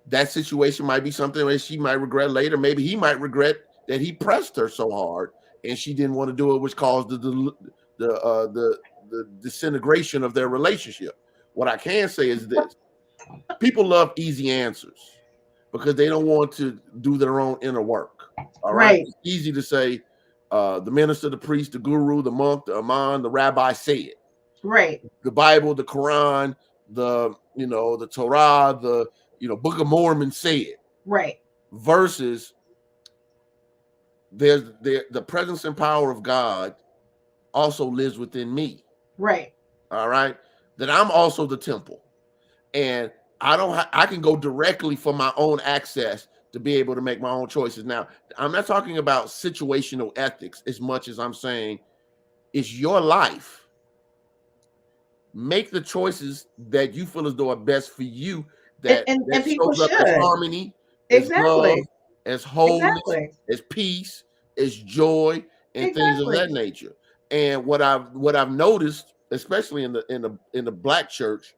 That situation might be something that she might regret later. Maybe he might regret that he pressed her so hard and she didn't want to do it, which caused the disintegration of their relationship. What I can say is this: people love easy answers because they don't want to do their own inner work. All right. It's easy to say the minister, the priest, the guru, the monk, the imam, the rabbi say it. Right. The Bible, the Quran, the Torah, the Book of Mormon say it. Right. Versus there's the presence and power of God also lives within me. Right. All right. That I'm also the temple. And I can go directly for my own access to be able to make my own choices. Now, I'm not talking about situational ethics as much as I'm saying it's your life. Make the choices that you feel as though are best for you. That people shows up should. as harmony, as love, as wholeness, as peace, as joy, and things of that nature. And what I've noticed, especially in the Black church,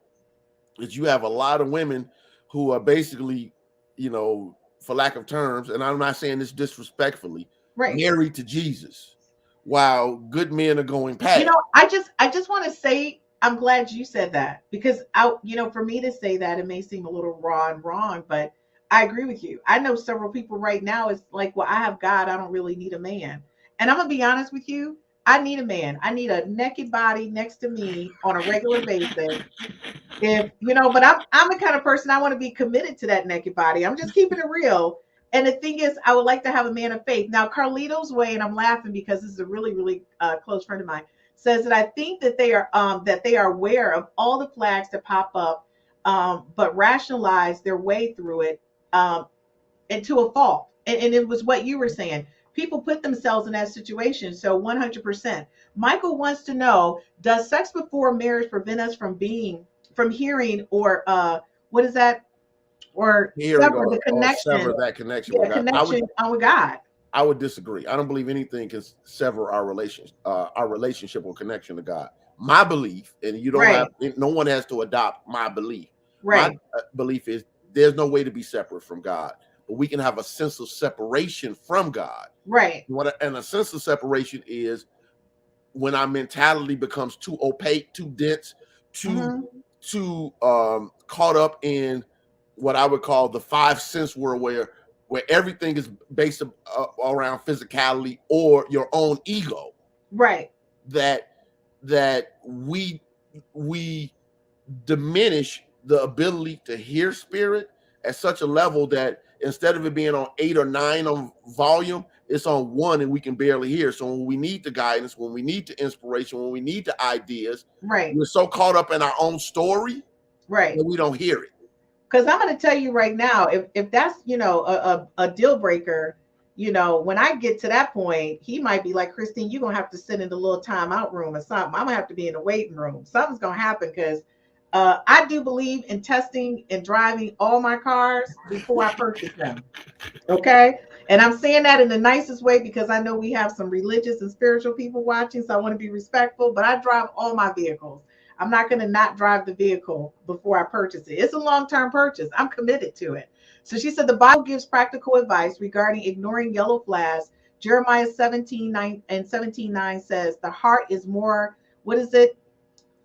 is you have a lot of women who are basically, for lack of terms, and I'm not saying this disrespectfully, married to Jesus, while good men are going past. I just want to say, I'm glad you said that because for me to say that, it may seem a little raw and wrong, but I agree with you. I know several people right now. It's like, well, I have God. I don't really need a man. And I'm gonna be honest with you. I need a man. I need a naked body next to me on a regular basis. But I'm the kind of person I want to be committed to that naked body. I'm just keeping it real. And the thing is, I would like to have a man of faith. Now, Carlito's Way, and I'm laughing because this is a really, really close friend of mine, says that I think that they are aware of all the flags that pop up, but rationalize their way through it into a fault. And it was what you were saying. People put themselves in that situation. So 100%. Michael wants to know, does sex before marriage prevent us from hearing or what is that? Or sever the connection. Sever that connection with God. With God. I would disagree. I don't believe anything can sever our relationship or connection to God. My belief, and you don't have, no one has to adopt my belief. Right. My belief is there's no way to be separate from God, but we can have a sense of separation from God. Right. And a sense of separation is when our mentality becomes too opaque, too dense, too caught up in what I would call the five sense world, where everything is based around physicality or your own ego. Right. That we diminish the ability to hear spirit at such a level that instead of it being on 8 or 9 on volume, it's on 1 and we can barely hear. So when we need the guidance, when we need the inspiration, when we need the ideas, Right. we're so caught up in our own story Right. that we don't hear it. Because I'm going to tell you right now, if that's, a deal breaker, when I get to that point, he might be like, Christine, you're going to have to sit in the little timeout room or something. I'm going to have to be in the waiting room. Something's going to happen because I do believe in testing and driving all my cars before I purchase them. Okay. And I'm saying that in the nicest way because I know we have some religious and spiritual people watching. So I want to be respectful, but I drive all my vehicles. I'm not going to not drive the vehicle before I purchase it. It's a long-term purchase. I'm committed to it. So she said the Bible gives practical advice regarding ignoring yellow flags. Jeremiah 17:9 and 17:9 says the heart is more, what is it?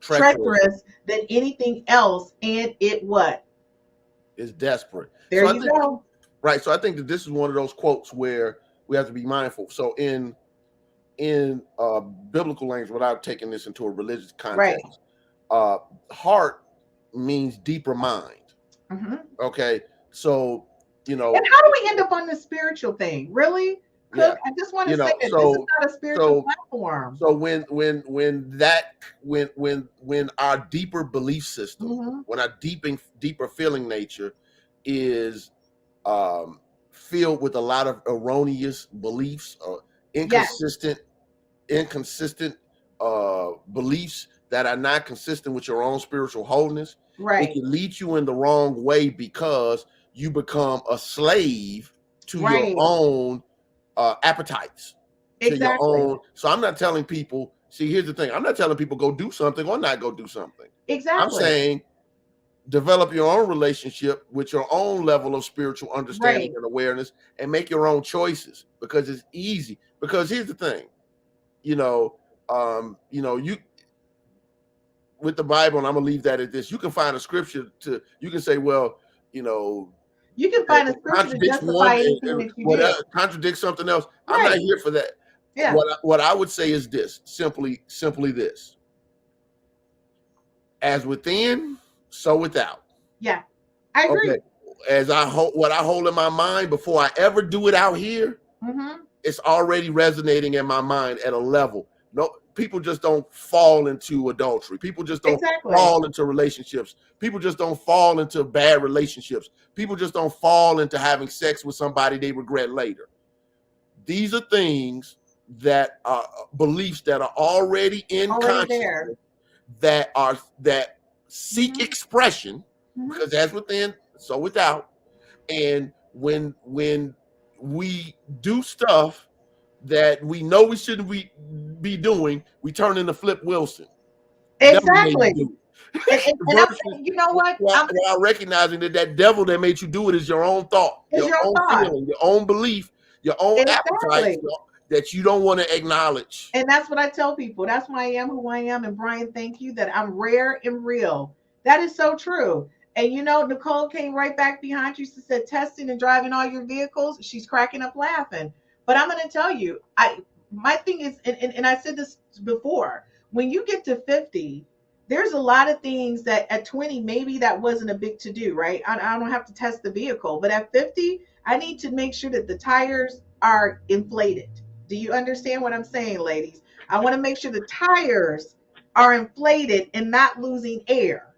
Treacherous than anything else. And it what? It's desperate. There you go. Right. So I think that this is one of those quotes where we have to be mindful. So in biblical language, without taking this into a religious context, heart means deeper mind. Mm-hmm. Okay. So, and how do we end up on the spiritual thing? Really? Cook, I just want to say that this is not a spiritual platform. So when our deeper belief system, mm-hmm. when our deeper feeling nature is filled with a lot of erroneous beliefs or inconsistent beliefs that are not consistent with your own spiritual wholeness, right? It can lead you in the wrong way because you become a slave to your own appetites. Exactly. So I'm not telling people, see, here's the thing. I'm not telling people go do something or not go do something. Exactly. I'm saying develop your own relationship with your own level of spiritual understanding and awareness and make your own choices because it's easy. Because here's the thing, you with the Bible, and I'm gonna leave that at this. You can find a scripture you can say, well, you can find a scripture to justify anything that you did. Contradict something else. Right. I'm not here for that. Yeah. What I would say is this, simply this. As within, so without. Yeah, I agree. Okay. As what I hold in my mind before I ever do it out here, mm-hmm. it's already resonating in my mind at a level. No, people just don't fall into adultery. People just don't fall into relationships. People just don't fall into bad relationships. People just don't fall into having sex with somebody they regret later. These are things that are beliefs that are already in consciousness that seek mm-hmm. expression, mm-hmm. because as within, so without. And when we do stuff that we know we shouldn't be doing, we turn into Flip Wilson. Exactly. And you know what? While recognizing that devil that made you do it is your own thought, your own feeling, your own belief, your own appetite that you don't want to acknowledge. And that's what I tell people. That's why I am who I am. And Brian, thank you that I'm rare and real. That is so true. And Nicole came right back behind you. She said, testing and driving all your vehicles. She's cracking up laughing. But I'm going to tell you, my thing is, and I said this before, when you get to 50, there's a lot of things that at 20, maybe that wasn't a big to do, right? I don't have to test the vehicle. But at 50, I need to make sure that the tires are inflated. Do you understand what I'm saying, ladies? I want to make sure the tires are inflated and not losing air.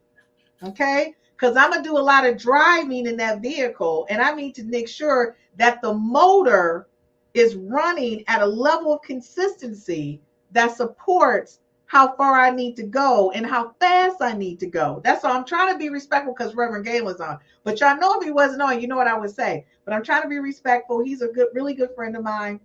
Okay? Because I'm going to do a lot of driving in that vehicle. And I need to make sure that the motor is running at a level of consistency that supports how far I need to go and how fast I need to go. That's all. I'm trying to be respectful because Reverend Galen's on. But y'all know if he wasn't on, you know what I would say. But I'm trying to be respectful. He's a really good friend of mine.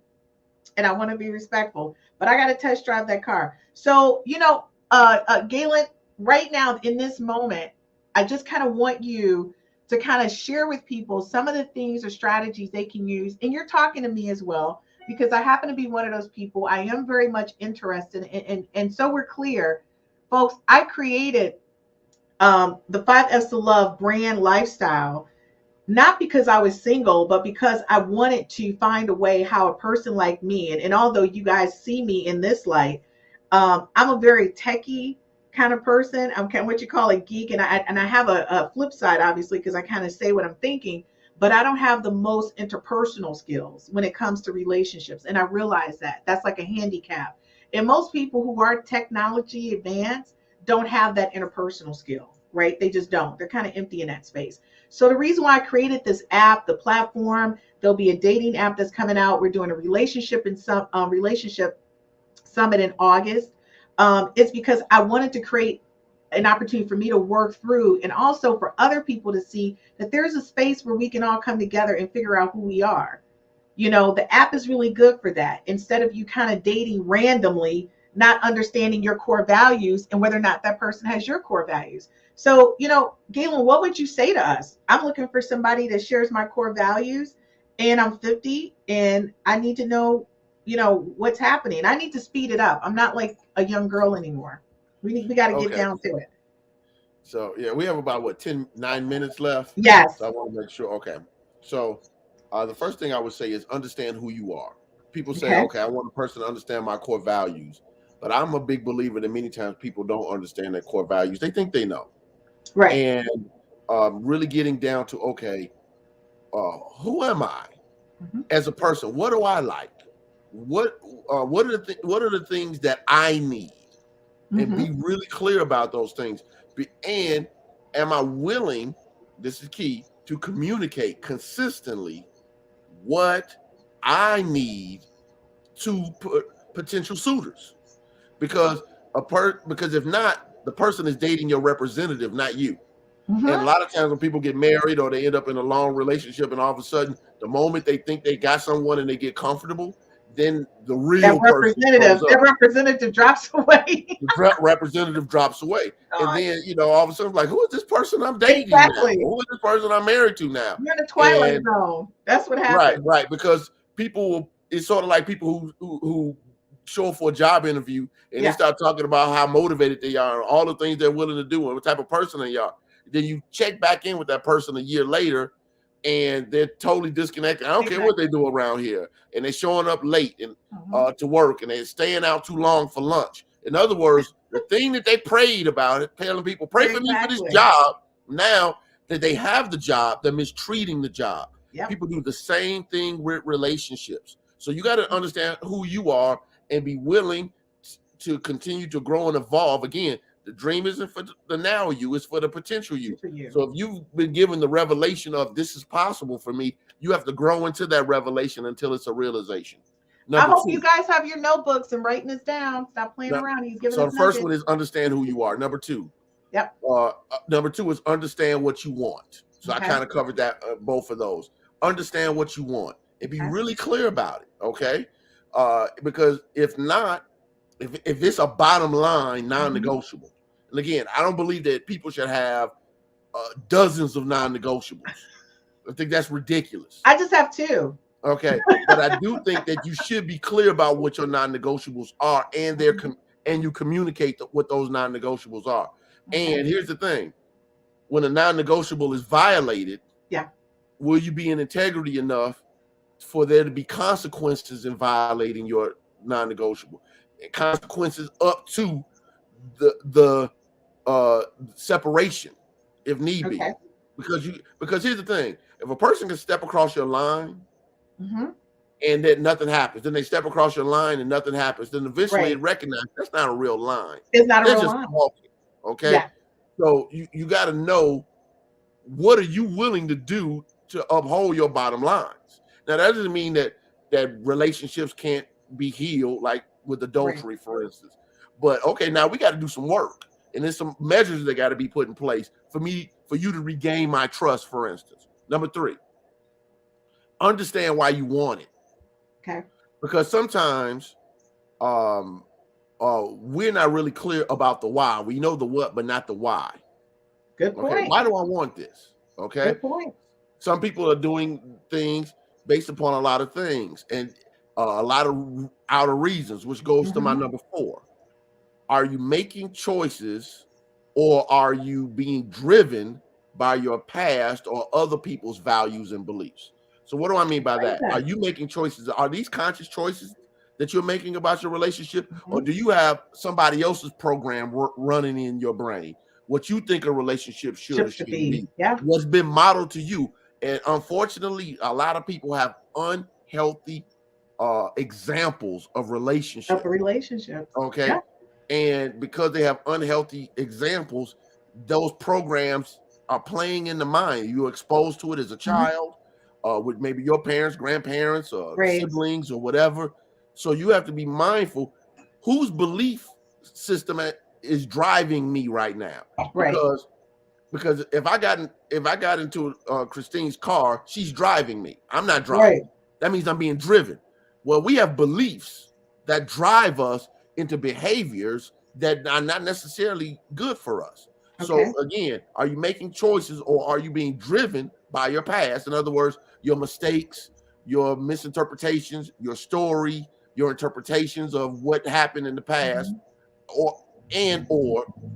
And I want to be respectful. But I got to test drive that car. So, Gaylon, right now in this moment, I just kind of want you to kind of share with people some of the things or strategies they can use. And you're talking to me as well, because I happen to be one of those people. I am very much interested. And so we're clear, folks, I created the 5 F's to Love brand lifestyle, not because I was single, but because I wanted to find a way how a person like me, and although you guys see me in this light, I'm a very techie kind of person. I'm kind of what you call a geek. And I have a flip side, obviously, because I kind of say what I'm thinking. but I don't have the most interpersonal skills when it comes to relationships. And I realize that that's like a handicap. And most people who are technology advanced don't have that interpersonal skill, right? They just don't. They're kind of empty in that space. So the reason why I created this app, the platform, there'll be a dating app that's coming out. We're doing a relationship summit in August. It's because I wanted to create an opportunity for me to work through, and also for other people to see that there's a space where we can all come together and figure out who we are. You know, the app is really good for that. Instead of you kind of dating randomly, not understanding your core values and whether or not that person has your core values. So, you know, Gaylon, what would you say to us? I'm looking for somebody that shares my core values, and I'm 50 and I need to know, you know, what's happening. I need to speed it up. I'm not like a young girl anymore. We got to get down to it. So yeah, we have about 9 minutes left. Yes. So I want to make sure. Okay. So the first thing I would say is understand who you are. People say, okay, I want a person to understand my core values, but I'm a big believer that many times people don't understand their core values. They think they know. Right. And really getting down to, okay, who am I as a person? What do I like? What are the things that I need? And be really clear about those things. And am I willing, this is key, to communicate consistently what I need to potential suitors? Because if not, the person is dating your representative, not you. And a lot of times when people get married or they end up in a long relationship, and all of a sudden, the moment they think they got someone and they get comfortable, then the real representative drops away. The representative drops away. And then, you know, all of a sudden, like, who is this person I'm dating exactly. now? Who is this person I'm married to now? You're in the twilight zone. That's what happens. Right. Because it's sort of like people who show up for a job interview and they start talking about how motivated they are and all the things they're willing to do and what type of person they are. Then you check back in with that person a year later, and they're totally disconnected. I don't care what they do around here. And they're showing up late and to work, and they're staying out too long for lunch. In other words, the thing that they prayed about it, telling people, pray for me for this job. Now that they have the job, they're mistreating the job. People do the same thing with relationships. So you got to understand who you are and be willing to continue to grow and evolve. Again, the dream isn't for the now you, it's for the potential you. So if you've been given the revelation of this is possible for me, you have to grow into that revelation until it's a realization. I hope you guys have your notebooks and writing this down. Stop playing around. He's giving us the first one is understand who you are. Number two. Number two is understand what you want. So I kind of covered that, both of those. Understand what you want and be really clear about it. Okay. Because if not, if it's a bottom line non-negotiable, and again, I don't believe that people should have dozens of non-negotiables. I think that's ridiculous. I just have 2. Okay, but I do think that you should be clear about what your non-negotiables are, and and you communicate what those non-negotiables are. And here's the thing: when a non-negotiable is violated, will you be in integrity enough for there to be consequences in violating your non-negotiable? And consequences up to the separation if need be. Because here's the thing: if a person can step across your line and then nothing happens, then they step across your line and nothing happens, then eventually it recognizes that's not a real line. It's not a real line. Walking, okay? So you got to know, what are you willing to do to uphold your bottom lines? Now that doesn't mean that relationships can't be healed, like with adultery, for instance. But okay, now we got to do some work, and there's some measures that got to be put in place for you to regain my trust, for instance. Number 3, understand why you want it. Okay. Because sometimes we're not really clear about the why. We know the what, but not the why. Good point. Okay. Why do I want this? Okay. Good point. Some people are doing things based upon a lot of things and a lot of outer reasons, which goes to my number 4. Are you making choices, or are you being driven by your past or other people's values and beliefs? So what do I mean by that? Are you making choices? Are these conscious choices that you're making about your relationship? Or do you have somebody else's program running in your brain? What you think a relationship should or shouldn't be? What's been modeled to you? And unfortunately, a lot of people have unhealthy examples of relationships. Okay. Yeah. And because they have unhealthy examples, those programs are playing in the mind. You're exposed to it as a child, with maybe your parents, grandparents, or Right. siblings, or whatever. So you have to be mindful whose belief system is driving me right now. Right. Because if I got into Christine's car, she's driving me. I'm not driving. Right. That means I'm being driven. Well, we have beliefs that drive us into behaviors that are not necessarily good for us. Okay. So again, are you making choices, or are you being driven by your past? In other words, your mistakes, your misinterpretations, your story, your interpretations of what happened in the past, or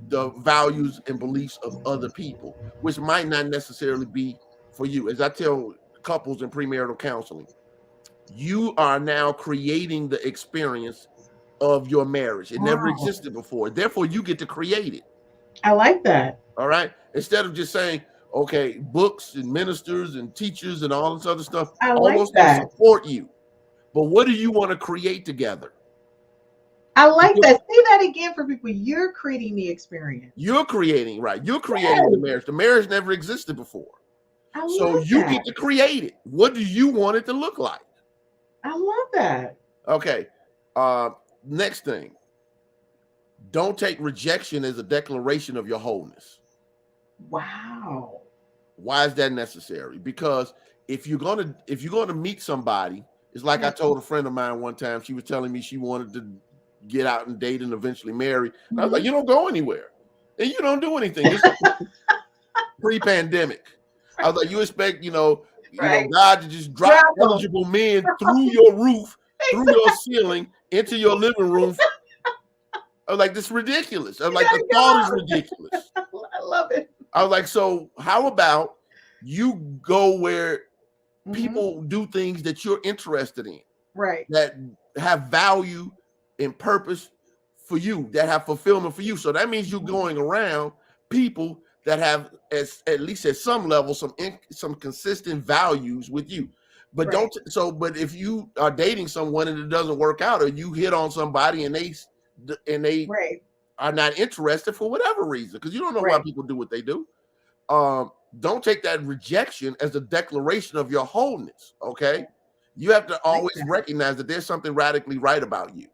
the values and beliefs of other people, which might not necessarily be for you. As I tell couples in premarital counseling, you are now creating the experience of your marriage. It never existed before. Therefore, you get to create it. I like that. All right. Instead of just saying, okay, books and ministers and teachers and all this other stuff, all those things support you. But what do you want to create together? I like that. Say that again for people. You're creating the experience. You're creating, right? You're creating the marriage. The marriage never existed before. So you get to create it. What do you want it to look like? I love that. Okay. Next thing. Don't take rejection as a declaration of your wholeness. Wow. Why is that necessary? Because if you're gonna meet somebody, it's like I told a friend of mine one time. She was telling me she wanted to get out and date and eventually marry. And I was like, you don't go anywhere and you don't do anything. It's pre-pandemic. I was like, you expect, God to just drop eligible men through your roof, through your ceiling, into your living room. I was like, this is ridiculous. I was like, the thought is ridiculous. I love it. I was like, so how about you go where people do things that you're interested in, right? That have value and purpose for you, that have fulfillment for you. So that means you're going around people that have, at least at some level, some consistent values with you. But but if you are dating someone and it doesn't work out, or you hit on somebody and they are not interested for whatever reason, because you don't know why people do what they do. Don't take that rejection as a declaration of your wholeness. Okay. You have to always recognize that there's something radically right about you.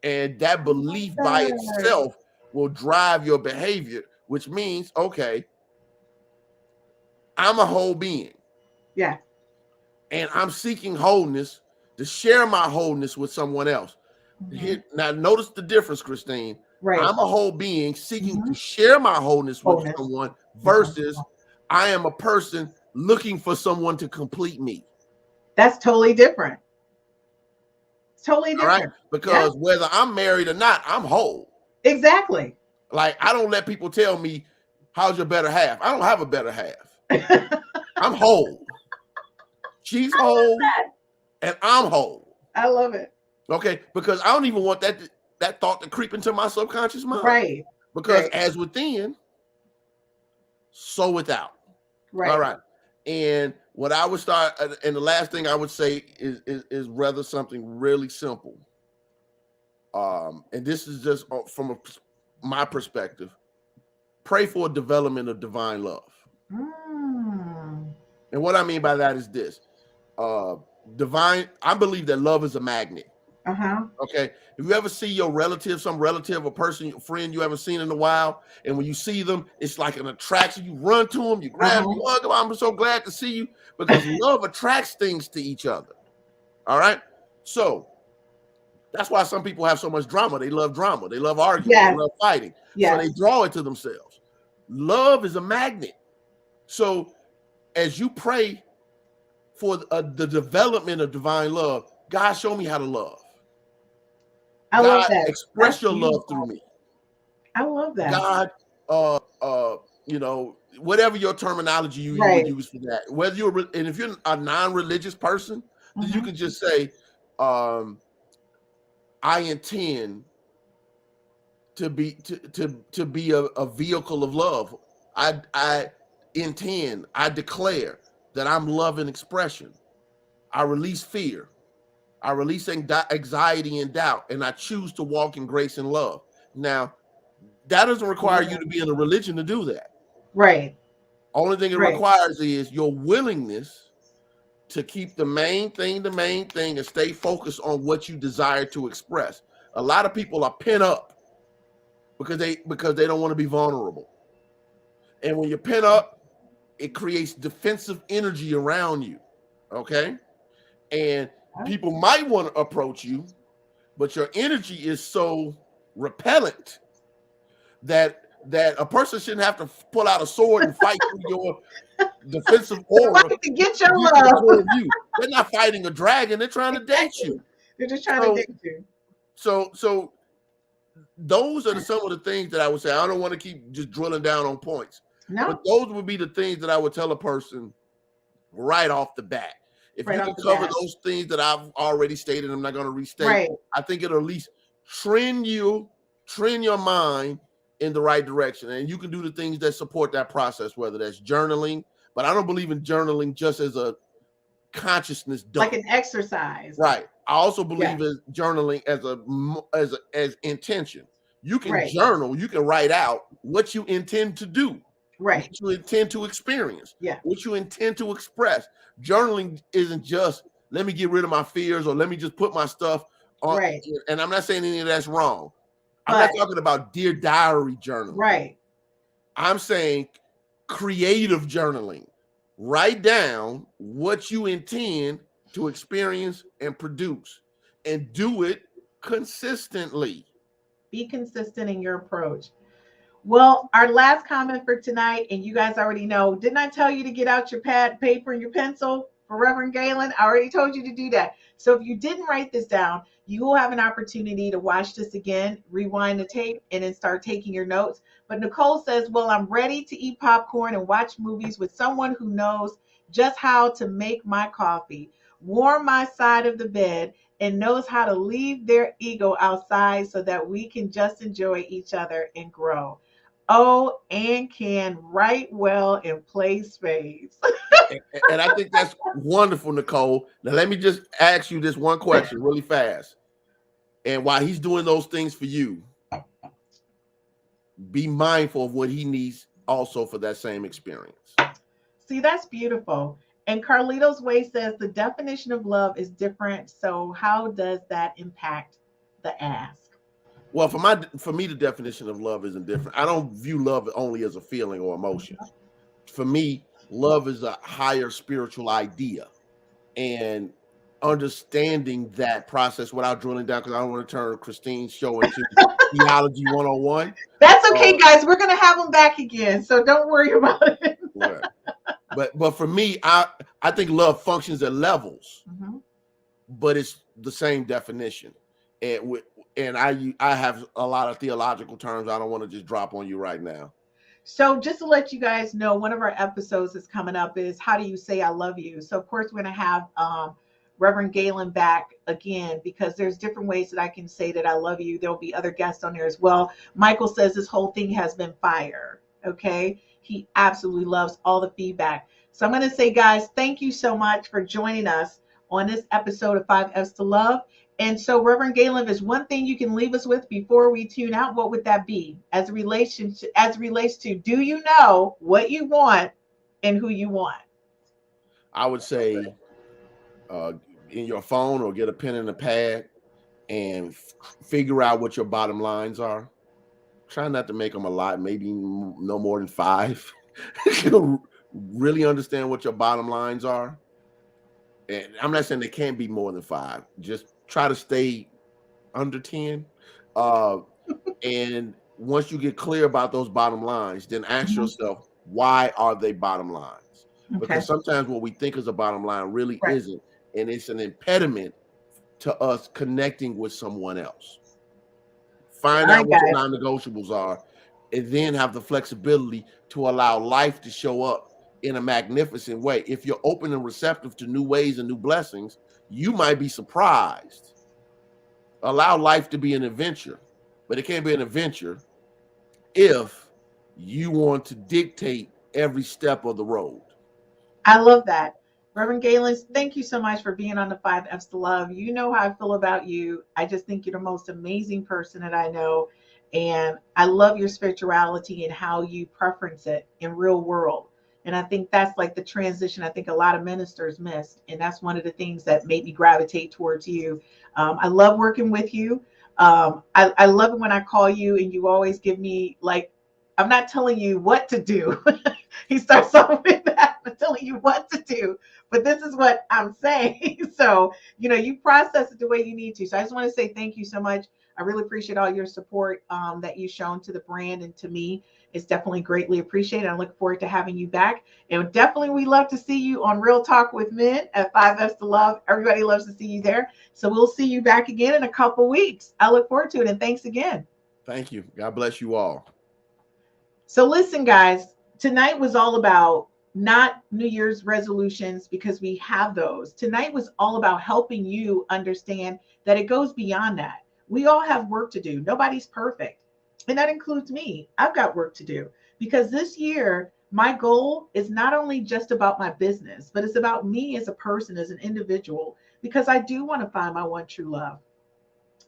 And that belief by itself will drive your behavior, which means, okay, I'm a whole being. Yeah. And I'm seeking wholeness to share my wholeness with someone else. Now, notice the difference, Christine. Right. I'm a whole being seeking to share my wholeness with someone versus I am a person looking for someone to complete me. That's totally different. It's totally different. All right? Because whether I'm married or not, I'm whole. Exactly. Like, I don't let people tell me, how's your better half? I don't have a better half. I'm whole. She's whole and I'm whole. I love it. Okay, because I don't even want that thought to creep into my subconscious mind. Right. Because as within, so without. Right. All right. And what I would start, and the last thing I would say is rather something really simple. And this is just from my perspective. Pray for a development of divine love. And what I mean by that is this. I believe that love is a magnet. Okay. If you ever see your relative, some relative or person, friend you haven't seen in a while, and when you see them, it's like an attraction. You run to them, you grab them, hug them. I'm so glad to see you, because love attracts things to each other. All right. So that's why some people have so much drama. They love drama. They love arguing. They love fighting. So they draw it to themselves. Love is a magnet. So as you pray for the development of divine love, God, show me how to love. I love that. Express your love through me. I love that. God, whatever your terminology you would use for that. Whether and if you're a non-religious person, then you can just say, I intend to be a vehicle of love. I intend, I declare that I'm love and expression. I release fear. I release anxiety and doubt, and I choose to walk in grace and love. Now, that doesn't require you to be in a religion to do that. Right. Only thing it Right. requires is your willingness to keep the main thing, and stay focused on what you desire to express. A lot of people are pent up because they don't want to be vulnerable. And when you're pent up, it creates defensive energy around you. Okay? And people might want to approach you, but your energy is so repellent that a person shouldn't have to pull out a sword and fight through your defensive aura to get your love. They're not fighting a dragon, they're trying to date you. They're just trying to date you. So those are some of the things that I would say. I don't want to keep just drilling down on points. No. But those would be the things that I would tell a person right off the bat. If you can cover those things that I've already stated, I'm not going to restate. Right. I think it'll at least train your mind in the right direction. And you can do the things that support that process, whether that's journaling. But I don't believe in journaling just as a consciousness dump. Like an exercise. Right. I also believe in journaling as intention. You can journal, you can write out what you intend to do. Right. What you intend to experience. Yeah. What you intend to express. Journaling isn't just let me get rid of my fears or let me just put my stuff on. Right. And I'm not saying any of that's wrong. I'm not talking about Dear Diary journaling. Right. I'm saying creative journaling. Write down what you intend to experience and produce and do it consistently. Be consistent in your approach. Well, our last comment for tonight, and you guys already know, didn't I tell you to get out your pad, paper, and your pencil for Reverend Gaylon? I already told you to do that. So if you didn't write this down, you will have an opportunity to watch this again, rewind the tape, and then start taking your notes. But Nicole says, well, I'm ready to eat popcorn and watch movies with someone who knows just how to make my coffee, warm my side of the bed, and knows how to leave their ego outside so that we can just enjoy each other and grow. Oh, and can write well and play spades. And I think that's wonderful, Nicole. Now, let me just ask you this one question really fast. And while he's doing those things for you, be mindful of what he needs also for that same experience. See, that's beautiful. And Carlito's Way says the definition of love is different. So how does that impact the ask? Well, for me, the definition of love isn't different. I don't view love only as a feeling or emotion. For me, love is a higher spiritual idea, and understanding that process without drilling down, because I don't want to turn Christine's show into theology 101. That's okay, guys. We're going to have them back again, so don't worry about it. Right. But for me, I think love functions at levels, but it's the same definition. And I have a lot of theological terms I don't want to just drop on you right now. So just to let you guys know, one of our episodes that's coming up is how do you say I love you? So of course we're going to have Reverend Gaylon back again, because there's different ways that I can say that I love you. There'll be other guests on there as well. Michael says this whole thing has been fire. Okay. He absolutely loves all the feedback. So I'm going to say, guys, thank you so much for joining us on this episode of 5 F's to Love. And so, Reverend Gaylon, if there's one thing you can leave us with before we tune out, what would that be? As it relates to, do you know what you want and who you want? I would say in your phone, or get a pen and a pad and figure out what your bottom lines are. Try not to make them a lot, maybe no more than 5. Really understand what your bottom lines are. And I'm not saying they can't be more than 5. Just try to stay under 10. And once you get clear about those bottom lines, then ask yourself, why are they bottom lines? Okay. Because sometimes what we think is a bottom line really isn't. And it's an impediment to us connecting with someone else. Find out what your non-negotiables are, and then have the flexibility to allow life to show up in a magnificent way. If you're open and receptive to new ways and new blessings, you might be surprised. Allow life to be an adventure, but it can't be an adventure if you want to dictate every step of the road. I love that. Reverend Galen, thank you so much for being on the 5 F's to Love. You know how I feel about you. I just think you're the most amazing person that I know. And I love your spirituality and how you preference it in real world. And I think that's like the transition I think a lot of ministers missed. And that's one of the things that made me gravitate towards you. I love working with you. I love it when I call you and you always give me like, I'm not telling you what to do. He starts off with that, I'm telling you what to do, but this is what I'm saying. So, you process it the way you need to. So I just want to say thank you so much. I really appreciate all your support that you've shown to the brand and to me. It's definitely greatly appreciated. I look forward to having you back. And definitely we love to see you on Real Talk with Men at 5 F's to Love. Everybody loves to see you there. So we'll see you back again in a couple weeks. I look forward to it. And thanks again. Thank you. God bless you all. So listen, guys, tonight was all about not New Year's resolutions because we have those. Tonight was all about helping you understand that it goes beyond that. We all have work to do. Nobody's perfect. And that includes me. I've got work to do because this year, my goal is not only just about my business, but it's about me as a person, as an individual, because I do want to find my one true love.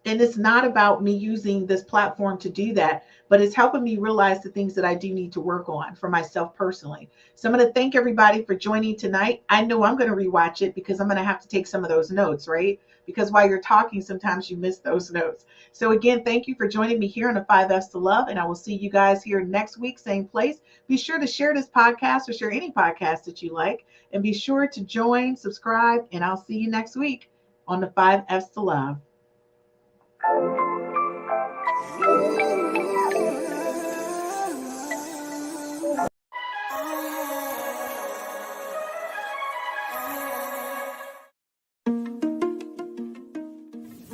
And it's not about me using this platform to do that, but it's helping me realize the things that I do need to work on for myself personally. So I'm going to thank everybody for joining tonight. I know I'm going to rewatch it because I'm going to have to take some of those notes, right? Because while you're talking, sometimes you miss those notes. So again, thank you for joining me here on the 5 F's to Love. And I will see you guys here next week, same place. Be sure to share this podcast or share any podcast that you like. And be sure to join, subscribe, and I'll see you next week on the 5 F's to Love.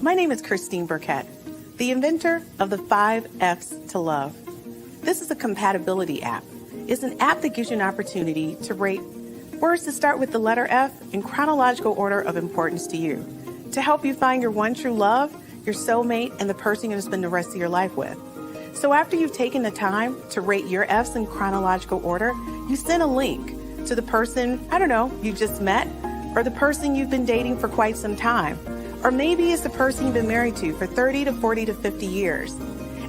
My name is Christine Burkett, the inventor of the 5 F's to Love. This is a compatibility app. It's an app that gives you an opportunity to rate words that start with the letter F in chronological order of importance to you, to help you find your one true love, your soulmate, and the person you're going to spend the rest of your life with. So after you've taken the time to rate your F's in chronological order, you send a link to the person, you just met, or the person you've been dating for quite some time. Or maybe it's the person you've been married to for 30 to 40 to 50 years.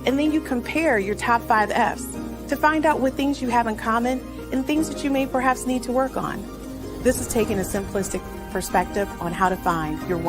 And then you compare your top 5 F's to find out what things you have in common and things that you may perhaps need to work on. This is taking a simplistic perspective on how to find your one